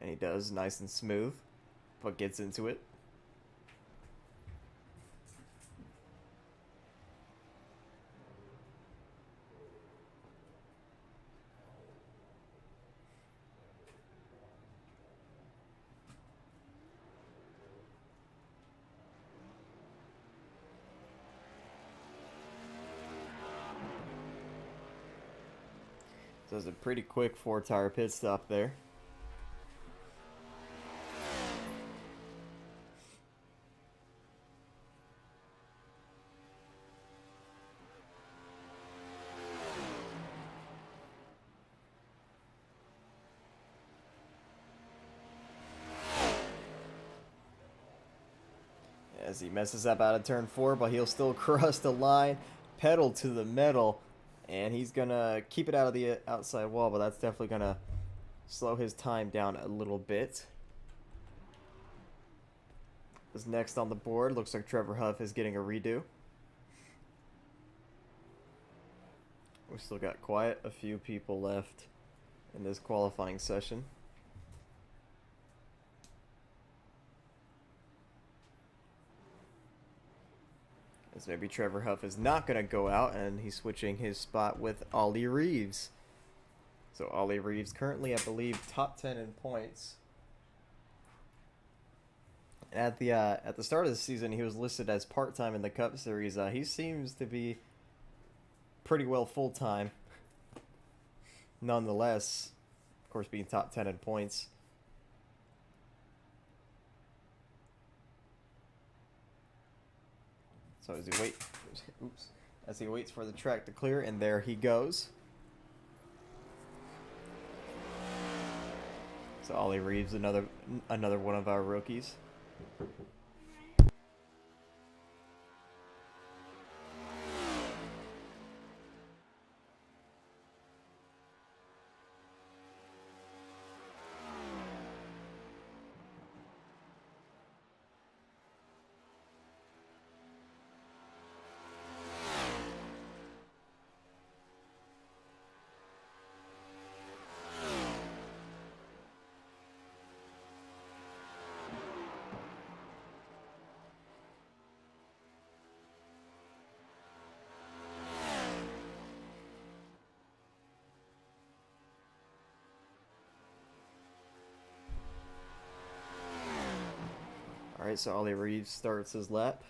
A: And he does, nice and smooth, but gets into it. So it's a pretty quick 4-tire pit stop there. As he messes up out of turn 4, but he'll still cross the line, pedal to the metal. And he's going to keep it out of the outside wall, but that's definitely going to slow his time down a little bit. Is next on the board. Looks like Trevor Huff is getting a redo. We've still got quite a few people left in this qualifying session. As maybe Trevor Huff is not going to go out, and he's switching his spot with Ollie Reeves. So Ollie Reeves currently, I believe, top 10 in points. At the start of the season, he was listed as part-time in the Cup Series. He seems to be pretty well full-time. Nonetheless, of course, being top 10 in points. So as he waits for the track to clear, and there he goes. So Ollie Reeves, another one of our rookies. Alright, so Ollie Reeves starts his lap.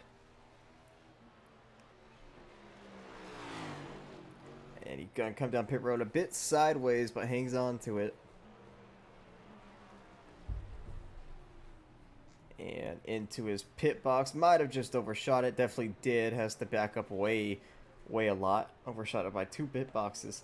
A: And he's going to come down pit road a bit sideways, but hangs on to it. And into his pit box. Might have just overshot it. Definitely did. Has to back up way a lot. Overshot it by 2 pit boxes.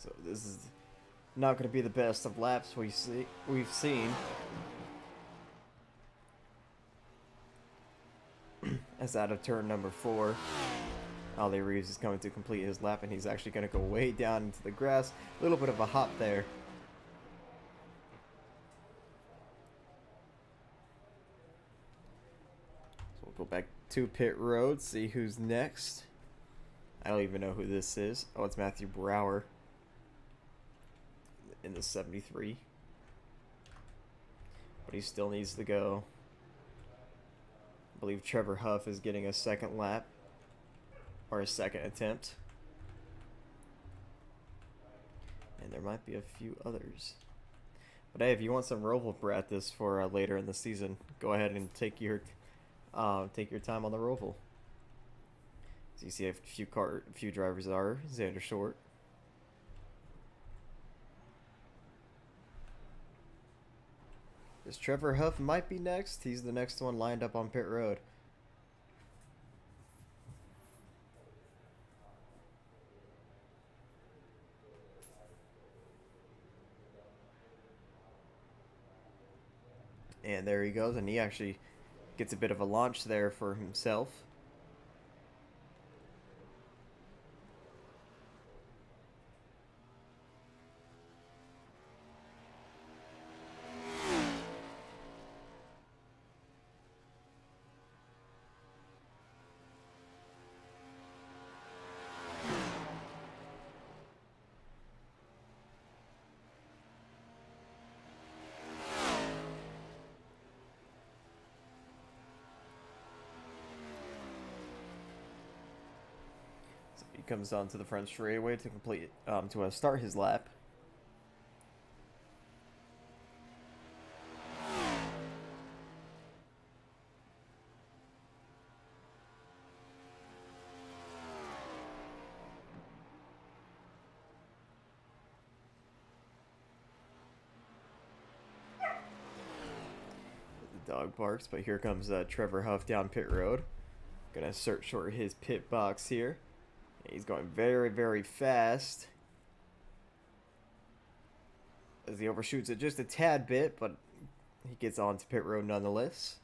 A: So this is not going to be the best of laps we've seen. As out of turn number 4, Ali Reeves is coming to complete his lap, and he's actually going to go way down into the grass. A little bit of a hop there. So we'll go back to pit road, see who's next. I don't even know who this is. Oh, it's Matthew Brower in the 73. But he still needs to go. I believe Trevor Huff is getting a second lap. Or a second attempt. And there might be a few others. But hey, if you want some Roval practice for later in the season, go ahead and take your time on the Roval. So you see a few drivers are Xander Short. This Trevor Huff might be next. He's the next one lined up on pit road. And there he goes, and he actually gets a bit of a launch there for himself. He comes onto the front straightaway to complete to start his lap. The dog barks, but here comes Trevor Huff down pit road. Gonna short his pit box here. He's going very, very fast as he overshoots it just a tad bit, but he gets onto pit road nonetheless.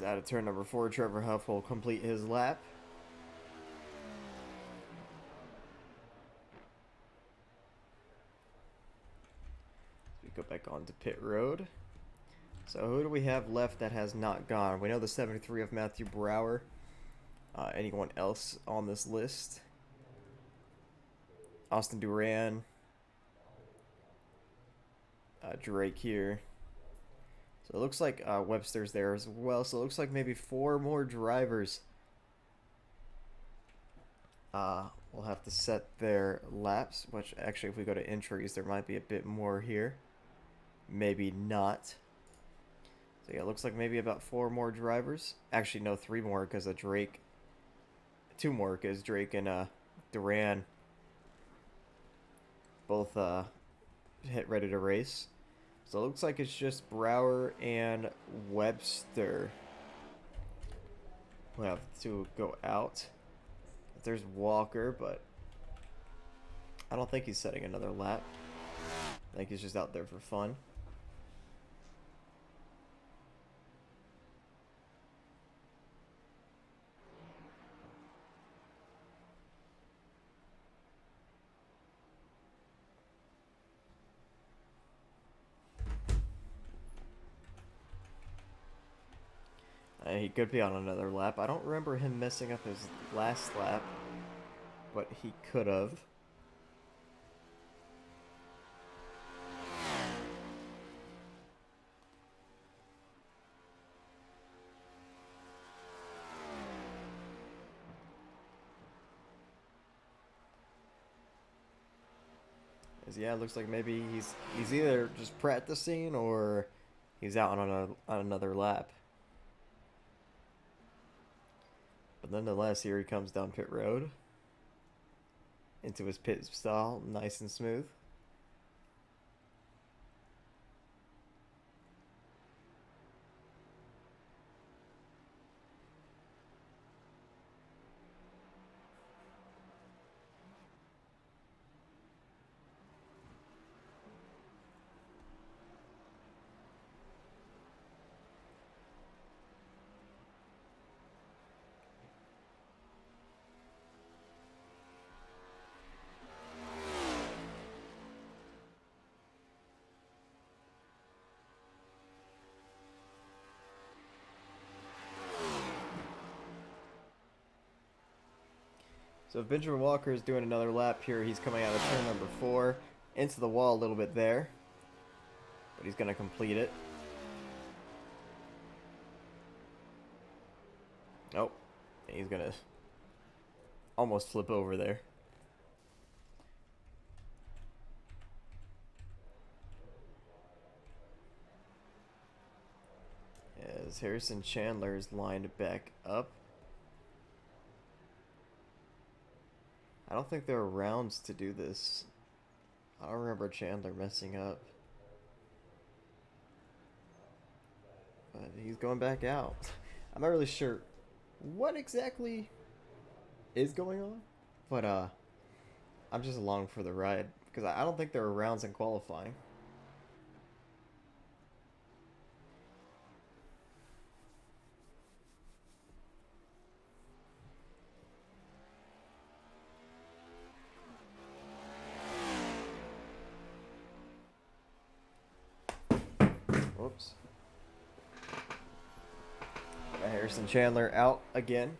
A: Out of turn number 4, Trevor Huff will complete his lap. We go back onto pit road. So who do we have left that has not gone? We know the 73 of Matthew Brower. Anyone else on this list? Austin Duran. Drake here. So it looks like Webster's there as well. So it looks like maybe 4 more drivers will have to set their laps. Which actually, if we go to entries, there might be a bit more here. Maybe not. So yeah, it looks like maybe about 4 more drivers. Actually, no, 3 more because of Drake. 2 more because Drake and Duran both hit ready to race. So it looks like it's just Brower and Webster who have to go out. There's Walker, but I don't think he's setting another lap. I think he's just out there for fun. He could be on another lap. I don't remember him messing up his last lap, but he could have. As yeah, it looks like maybe he's either just practicing or he's out on another lap. But nonetheless, here he comes down pit road into his pit stall, nice and smooth. So if Benjamin Walker is doing another lap here, he's coming out of turn number 4 into the wall a little bit there, but he's going to complete it. Oh, he's going to almost flip over there. As Harrison Chandler is lined back up. I don't think there are rounds to do this. I don't remember Chandler messing up. But he's going back out. I'm not really sure what exactly is going on, but I'm just along for the ride because I don't think there are rounds in qualifying. Whoops. Harrison Chandler out again.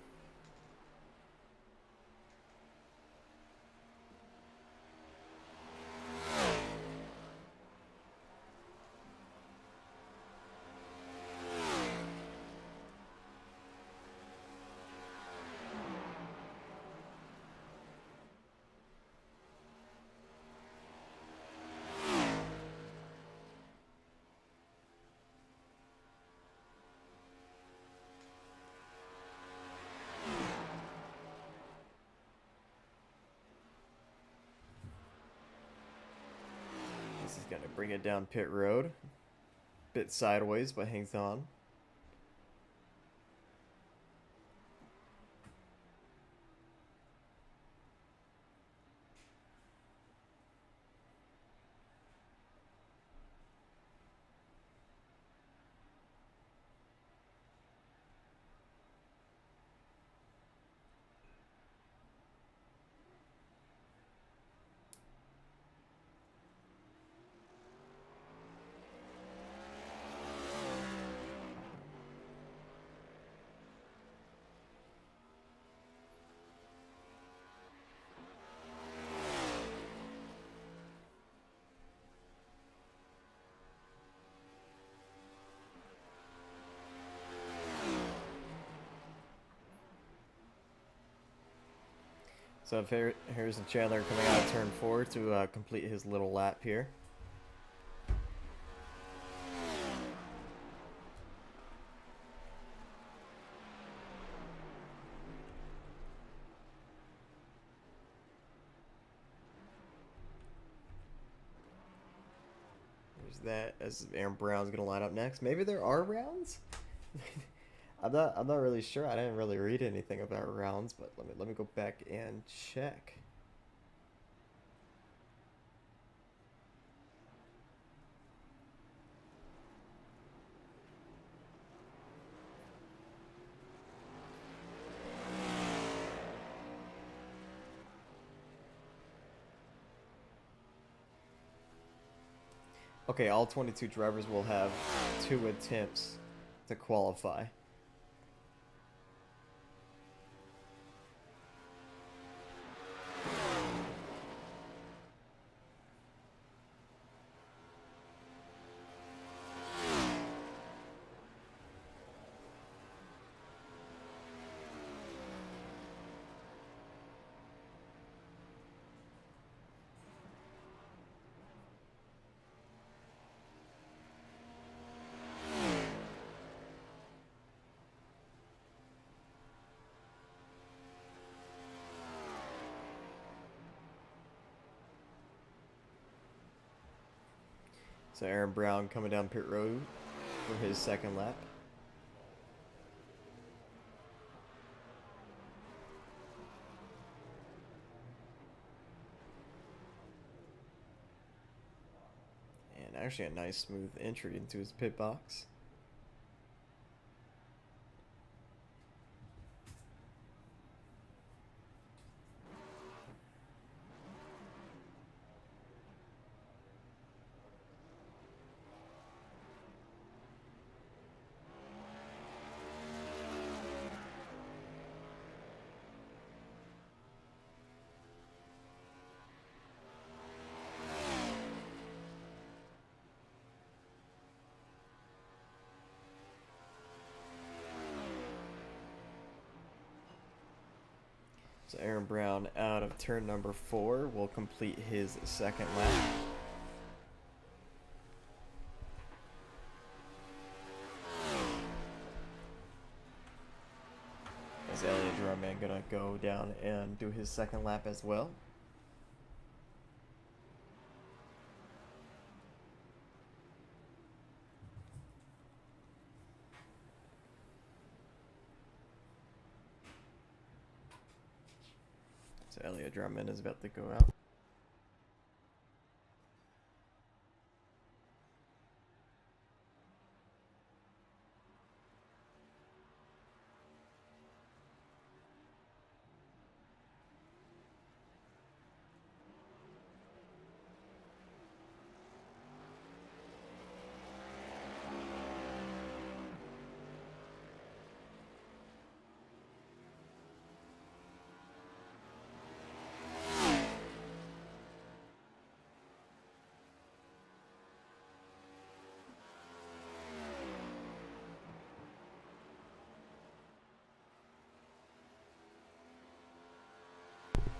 A: This is going to bring it down pit road. Bit sideways, but hangs on. So Harrison Chandler coming out of turn 4 to complete his little lap here. There's that, as Aaron Brown's gonna line up next. Maybe there are rounds? I'm not really sure. I didn't really read anything about rounds, but let me go back and check. Okay, all 22 drivers will have 2 attempts to qualify. So Aaron Brown coming down pit road for his second lap. And actually a nice smooth entry into his pit box. So Aaron Brown out of turn number 4 will complete his second lap. Is Elliott Drumman gonna go down and do his second lap as well? So Elliott Drumman is about to go out.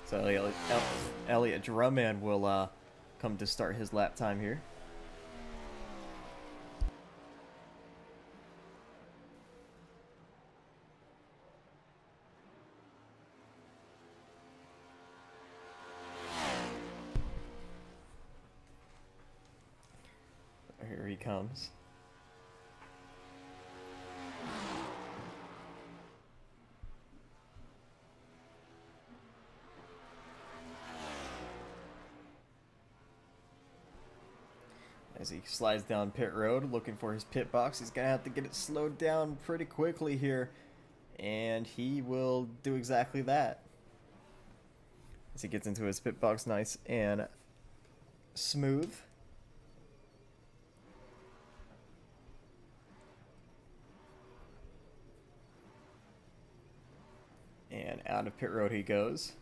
A: So Elliott Drumman will come to start his lap time here. Here he comes. As he slides down pit road looking for his pit box, he's gonna have to get it slowed down pretty quickly here, and he will do exactly that. As he gets into his pit box nice and smooth. And out of pit road he goes.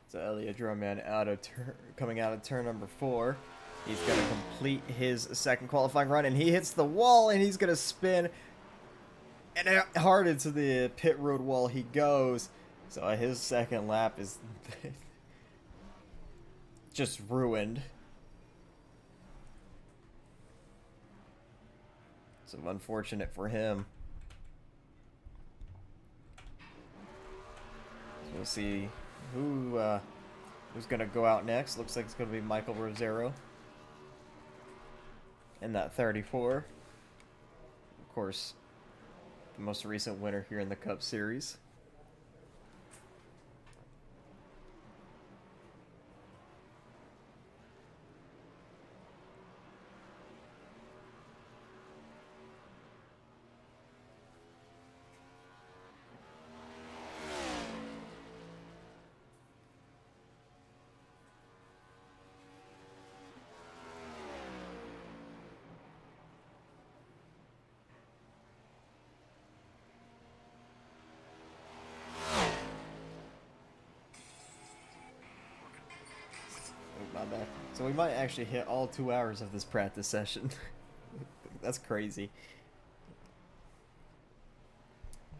A: So Elliott Drumman coming out of turn number 4. He's going to complete his second qualifying run, and he hits the wall, and he's going to spin. And hard into the pit road wall he goes. So his second lap is just ruined. So unfortunate for him. So we'll see who's going to go out next. Looks like it's going to be Michael Rosero in that 34. Of course, the most recent winner here in the Cup Series. My bad. So we might actually hit all 2 hours of this practice session. That's crazy.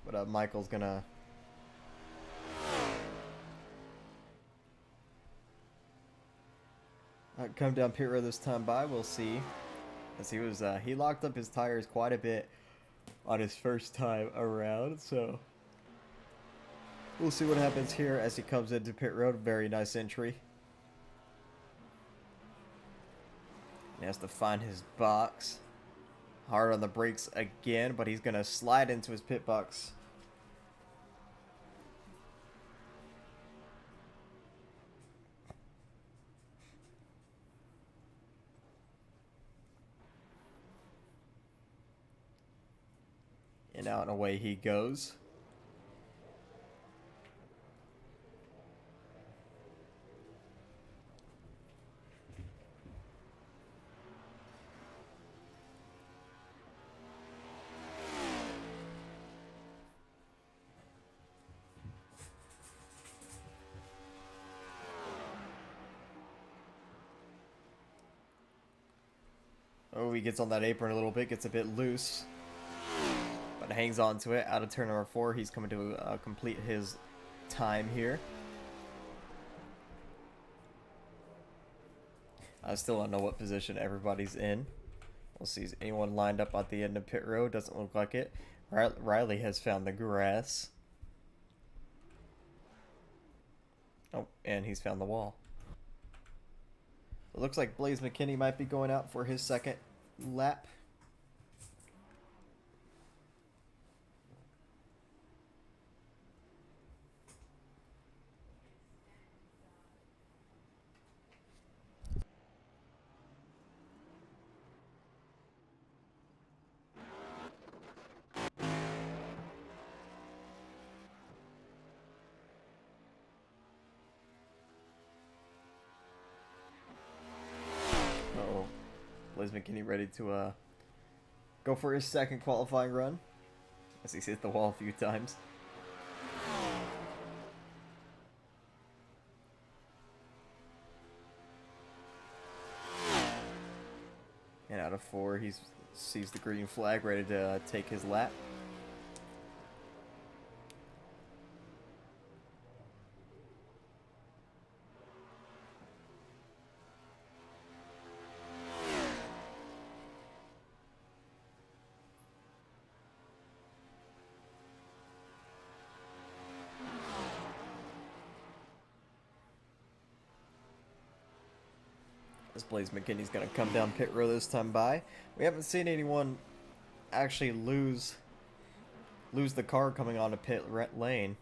A: But But Michael's gonna come down pit road this time by. We'll see. As he locked up his tires quite a bit on his first time around, so we'll see what happens here as he comes into pit road. Very nice entry. He has to find his box. Hard on the brakes again, but he's going to slide into his pit box. And out and away he goes. Oh, he gets on that apron a little bit, gets a bit loose, but hangs on to it. Out of turn number 4, he's coming to complete his time here. I still don't know what position everybody's in. We'll see. Is anyone lined up at the end of pit road? Doesn't look like it. Riley has found the grass. Oh, and he's found the wall. It looks like Blaze McKinney might be going out for his second lap. Blaze McKinney ready to go for his second qualifying run as he's hit the wall a few times. And out of 4, he sees the green flag, ready to take his lap. As Blaze McKinney's going to come down pit road this time by. We haven't seen anyone actually lose the car coming onto pit lane.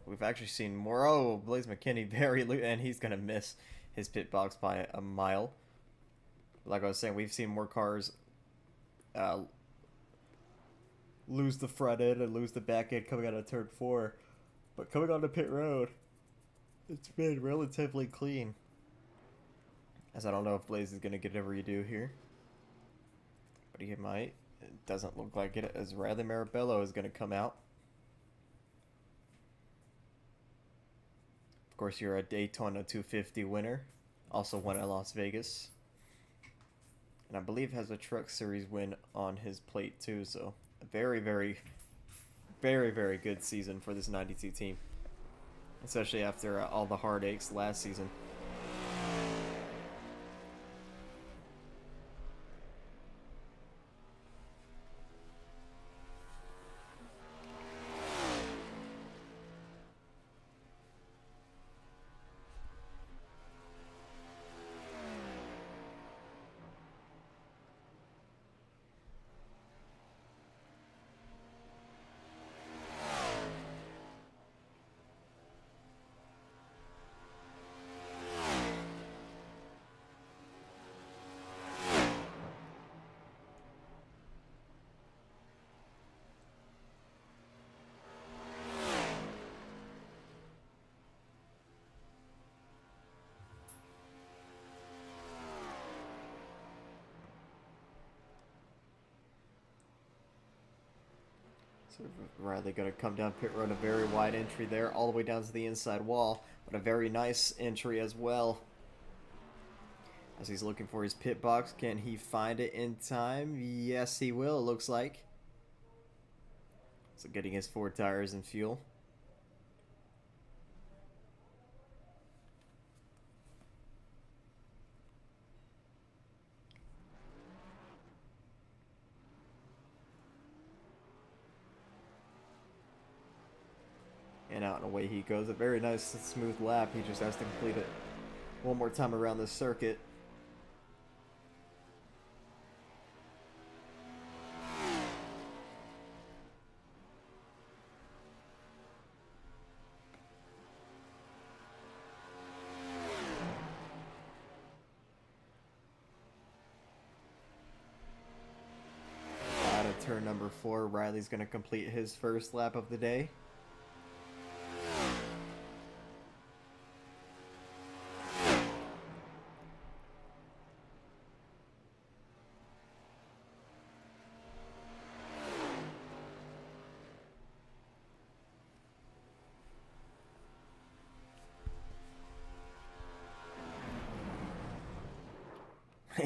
A: We've actually seen more. Oh, Blaze McKinney and he's going to miss his pit box by a mile. Like I was saying, we've seen more cars lose the front end and lose the back end coming out of turn 4. But coming onto pit road, it's been relatively clean. As I don't know if Blaze is going to get a redo here. But he might. It doesn't look like it, as Riley Marabello is going to come out. Of course, you're a Daytona 250 winner. Also won at Las Vegas. And I believe has a Truck Series win on his plate too. So a very, very, very, very good season for this 92 team. Especially after all the heartaches last season. So Riley going to come down pit road, a very wide entry there, all the way down to the inside wall, but a very nice entry as well. As he's looking for his pit box, can he find it in time? Yes, he will, it looks like. So getting his 4 tires and fuel. And out and away he goes. A very nice, smooth lap. He just has to complete it one more time around the circuit. Out of turn number 4, Riley's going to complete his first lap of the day.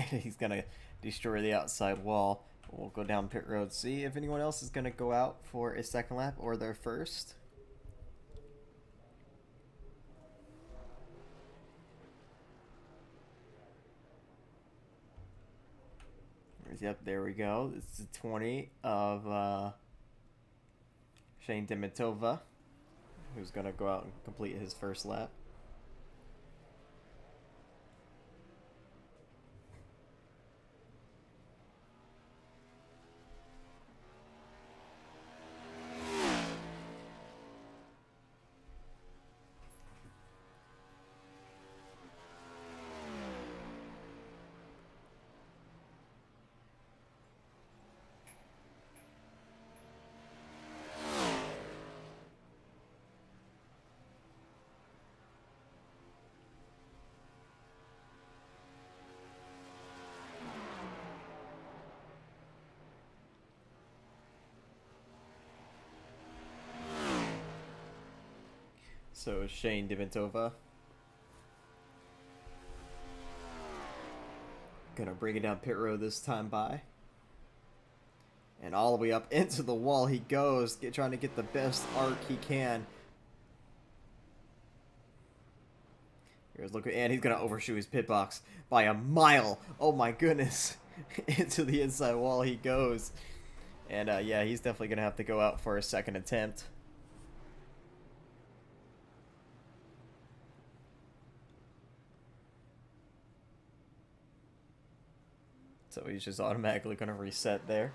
A: He's gonna destroy the outside wall. We'll go down pit road, see if anyone else is gonna go out for a second lap or their first. Yep, there we go. This is the 20 of Shane Demitova, who's gonna go out and complete his first lap. So Shane Demitova gonna bring it down pit road this time by. And all the way up into the wall he goes, trying to get the best arc he can. Here's look, and he's gonna overshoot his pit box by a mile. Oh my goodness! Into the inside wall he goes, and yeah, he's definitely gonna have to go out for a second attempt. So he's just automatically gonna reset there.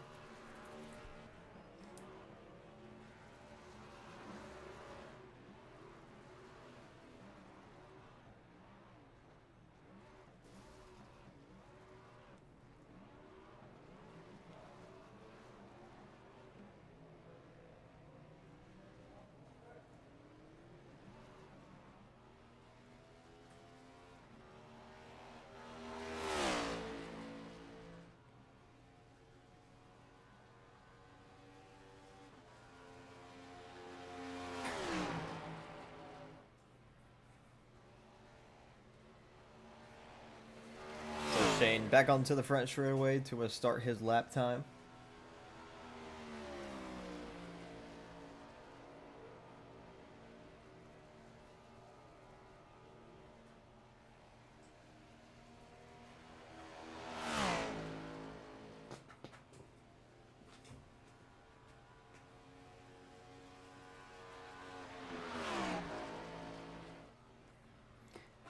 A: Shane back onto the front straightaway to start his lap time.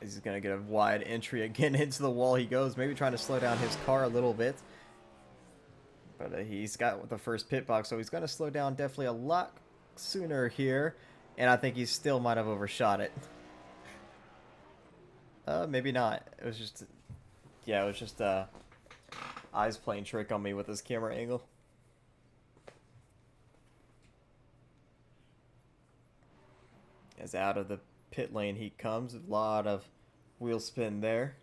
A: He's going to get a wide entry again into the wall he goes. Maybe trying to slow down his car a little bit. But he's got the first pit box, so he's going to slow down definitely a lot sooner here. And I think he still might have overshot it. Maybe not. It was just... Yeah, it was just eyes playing trick on me with this camera angle. As out of the pit lane he comes. A lot of wheel spin there.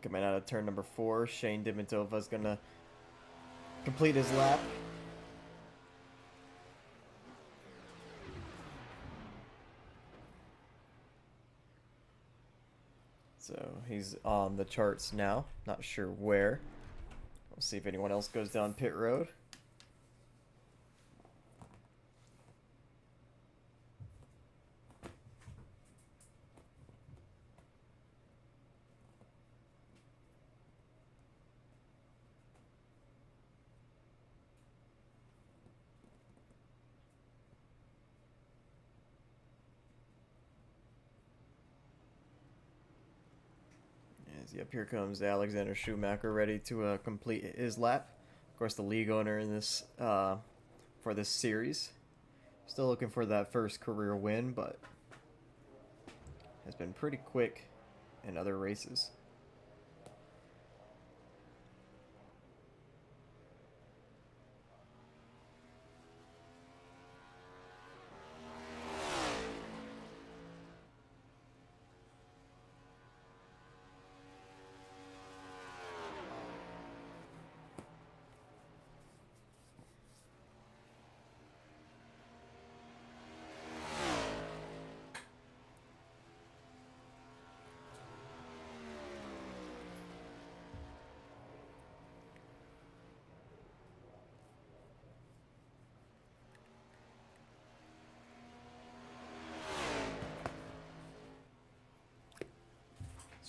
A: Coming out of turn number 4, Shane Dimitova's is going to complete his lap. So he's on the charts now. Not sure where. We'll see if anyone else goes down pit road. Yep, here comes Alexander Schumacher ready to complete his lap. Of course, the league owner in this for this series. Still looking for that first career win, but has been pretty quick in other races.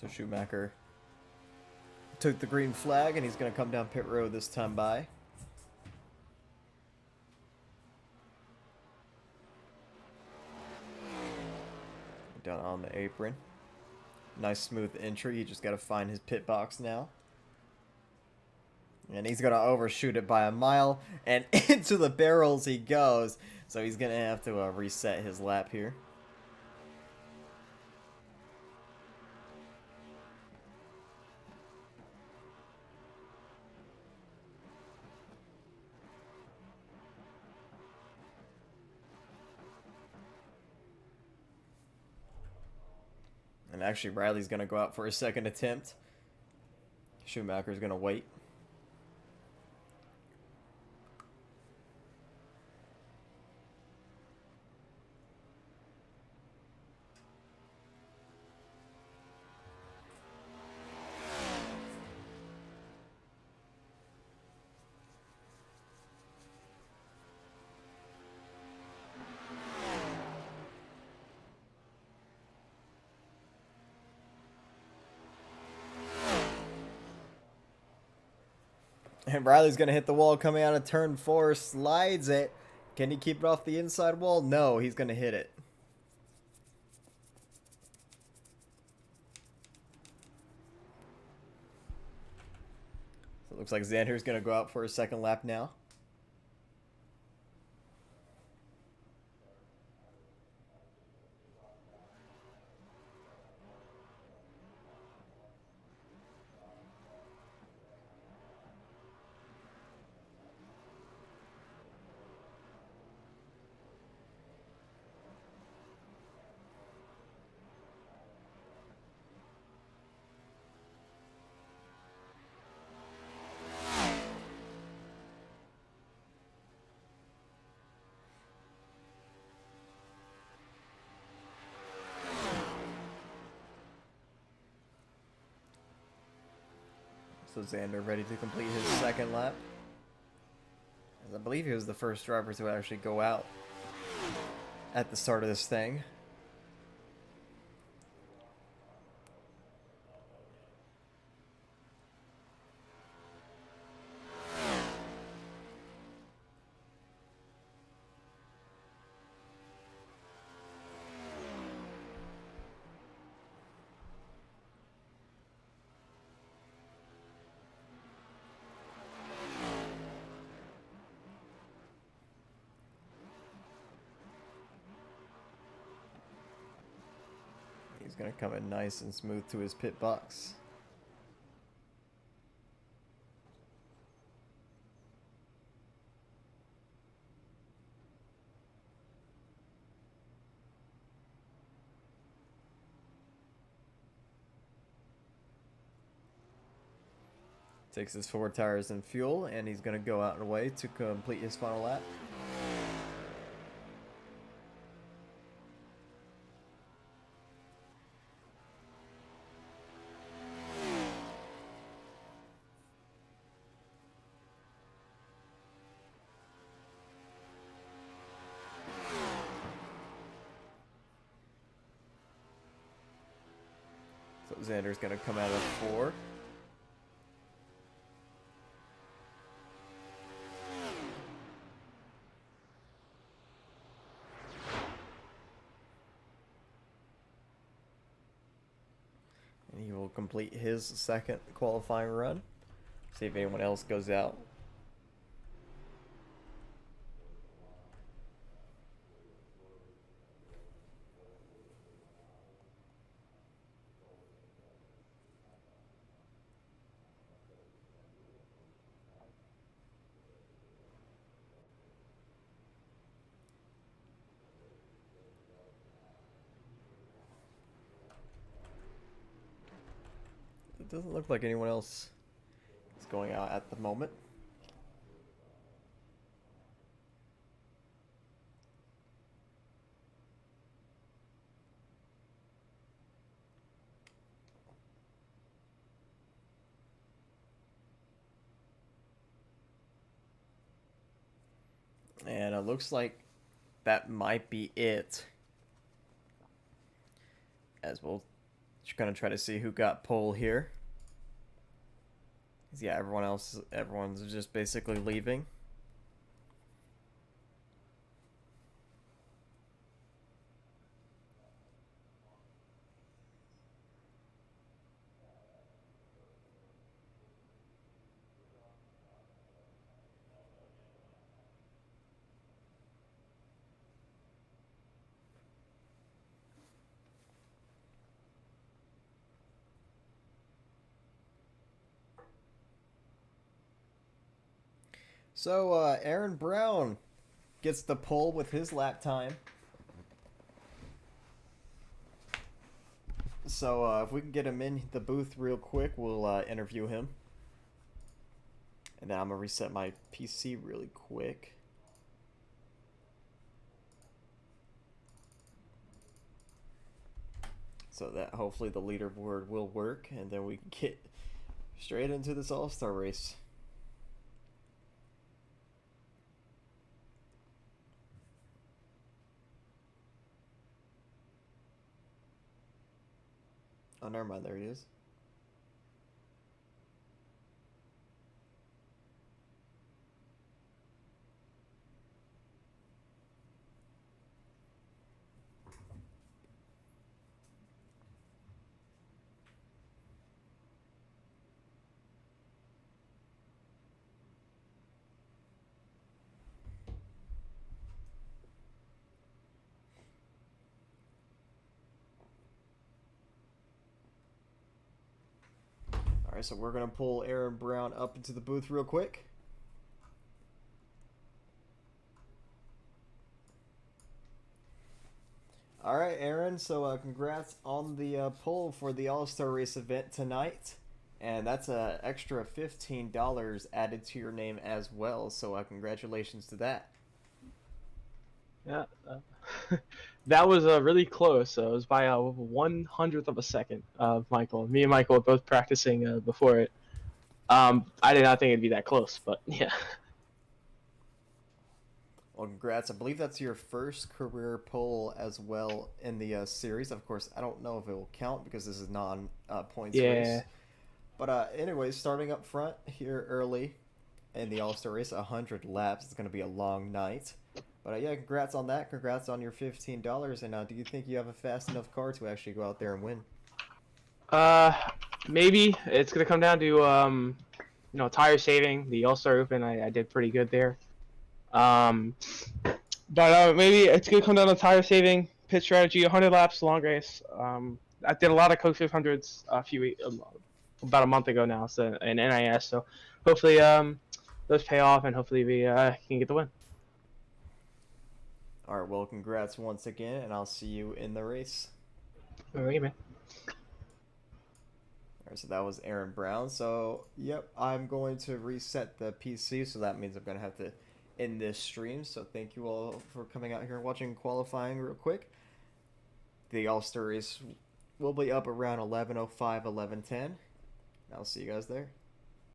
A: So Schumacher took the green flag, and he's going to come down pit road this time by. Down on the apron. Nice smooth entry. You just got to find his pit box now. And he's going to overshoot it by a mile, and into the barrels he goes. So he's going to have to reset his lap here. And actually, Riley's going to go out for a second attempt. Schumacher's going to wait. And Riley's going to hit the wall coming out of turn 4, slides it. Can he keep it off the inside wall? No, he's going to hit it. So it looks like Xander's going to go out for a second lap now. So Xander ready to complete his second lap. As I believe he was the first driver to actually go out at the start of this thing. He's going to come in nice and smooth to his pit box. Takes his 4 tires and fuel, and he's going to go out and away to complete his final lap. So Xander's going to come out of 4. And he will complete his second qualifying run. See if anyone else goes out. It doesn't look like anyone else is going out at the moment. And it looks like that might be it. As we'll just gonna try to see who got pole here. Yeah, everyone's just basically leaving. So, Aaron Brown gets the pole with his lap time. So, if we can get him in the booth real quick, we'll interview him. And then I'm going to reset my PC really quick. So that hopefully the leaderboard will work, and then we can get straight into this All-Star race. Oh, never mind. There he is. Alright, so we're going to pull Aaron Brown up into the booth real quick. Alright, Aaron, so congrats on the pull for the All-Star Race event tonight. And that's an extra $15 added to your name as well, so congratulations to that.
B: Yeah, that was really close. It was by 1/100th of a second of Michael. Me and Michael were both practicing before it. I did not think it'd be that close, but yeah.
A: Well, congrats. I believe that's your first career pole as well in the series. Of course, I don't know if it will count because this is non-points race. But anyways, starting up front here early in the All-Star race, 100 laps. It's going to be a long night. But yeah, congrats on that. Congrats on your $15. And do you think you have a fast enough car to actually go out there and win?
B: Maybe it's gonna come down to tire saving. The All-Star Open, I did pretty good there. But maybe it's gonna come down to tire saving, pit strategy, 100 laps, long race. I did a lot of Coke 500s about a month ago now, so in NIS. So hopefully those pay off, and hopefully we can get the win.
A: All right, well, congrats once again, and I'll see you in the race.
B: All right, man.
A: Alright, so that was Aaron Brown. So, yep, I'm going to reset the PC, so that means I'm going to have to end this stream. So, thank you all for coming out here and watching qualifying real quick. The All-Star race will be up around 11:05, 11:10. I'll see you guys there.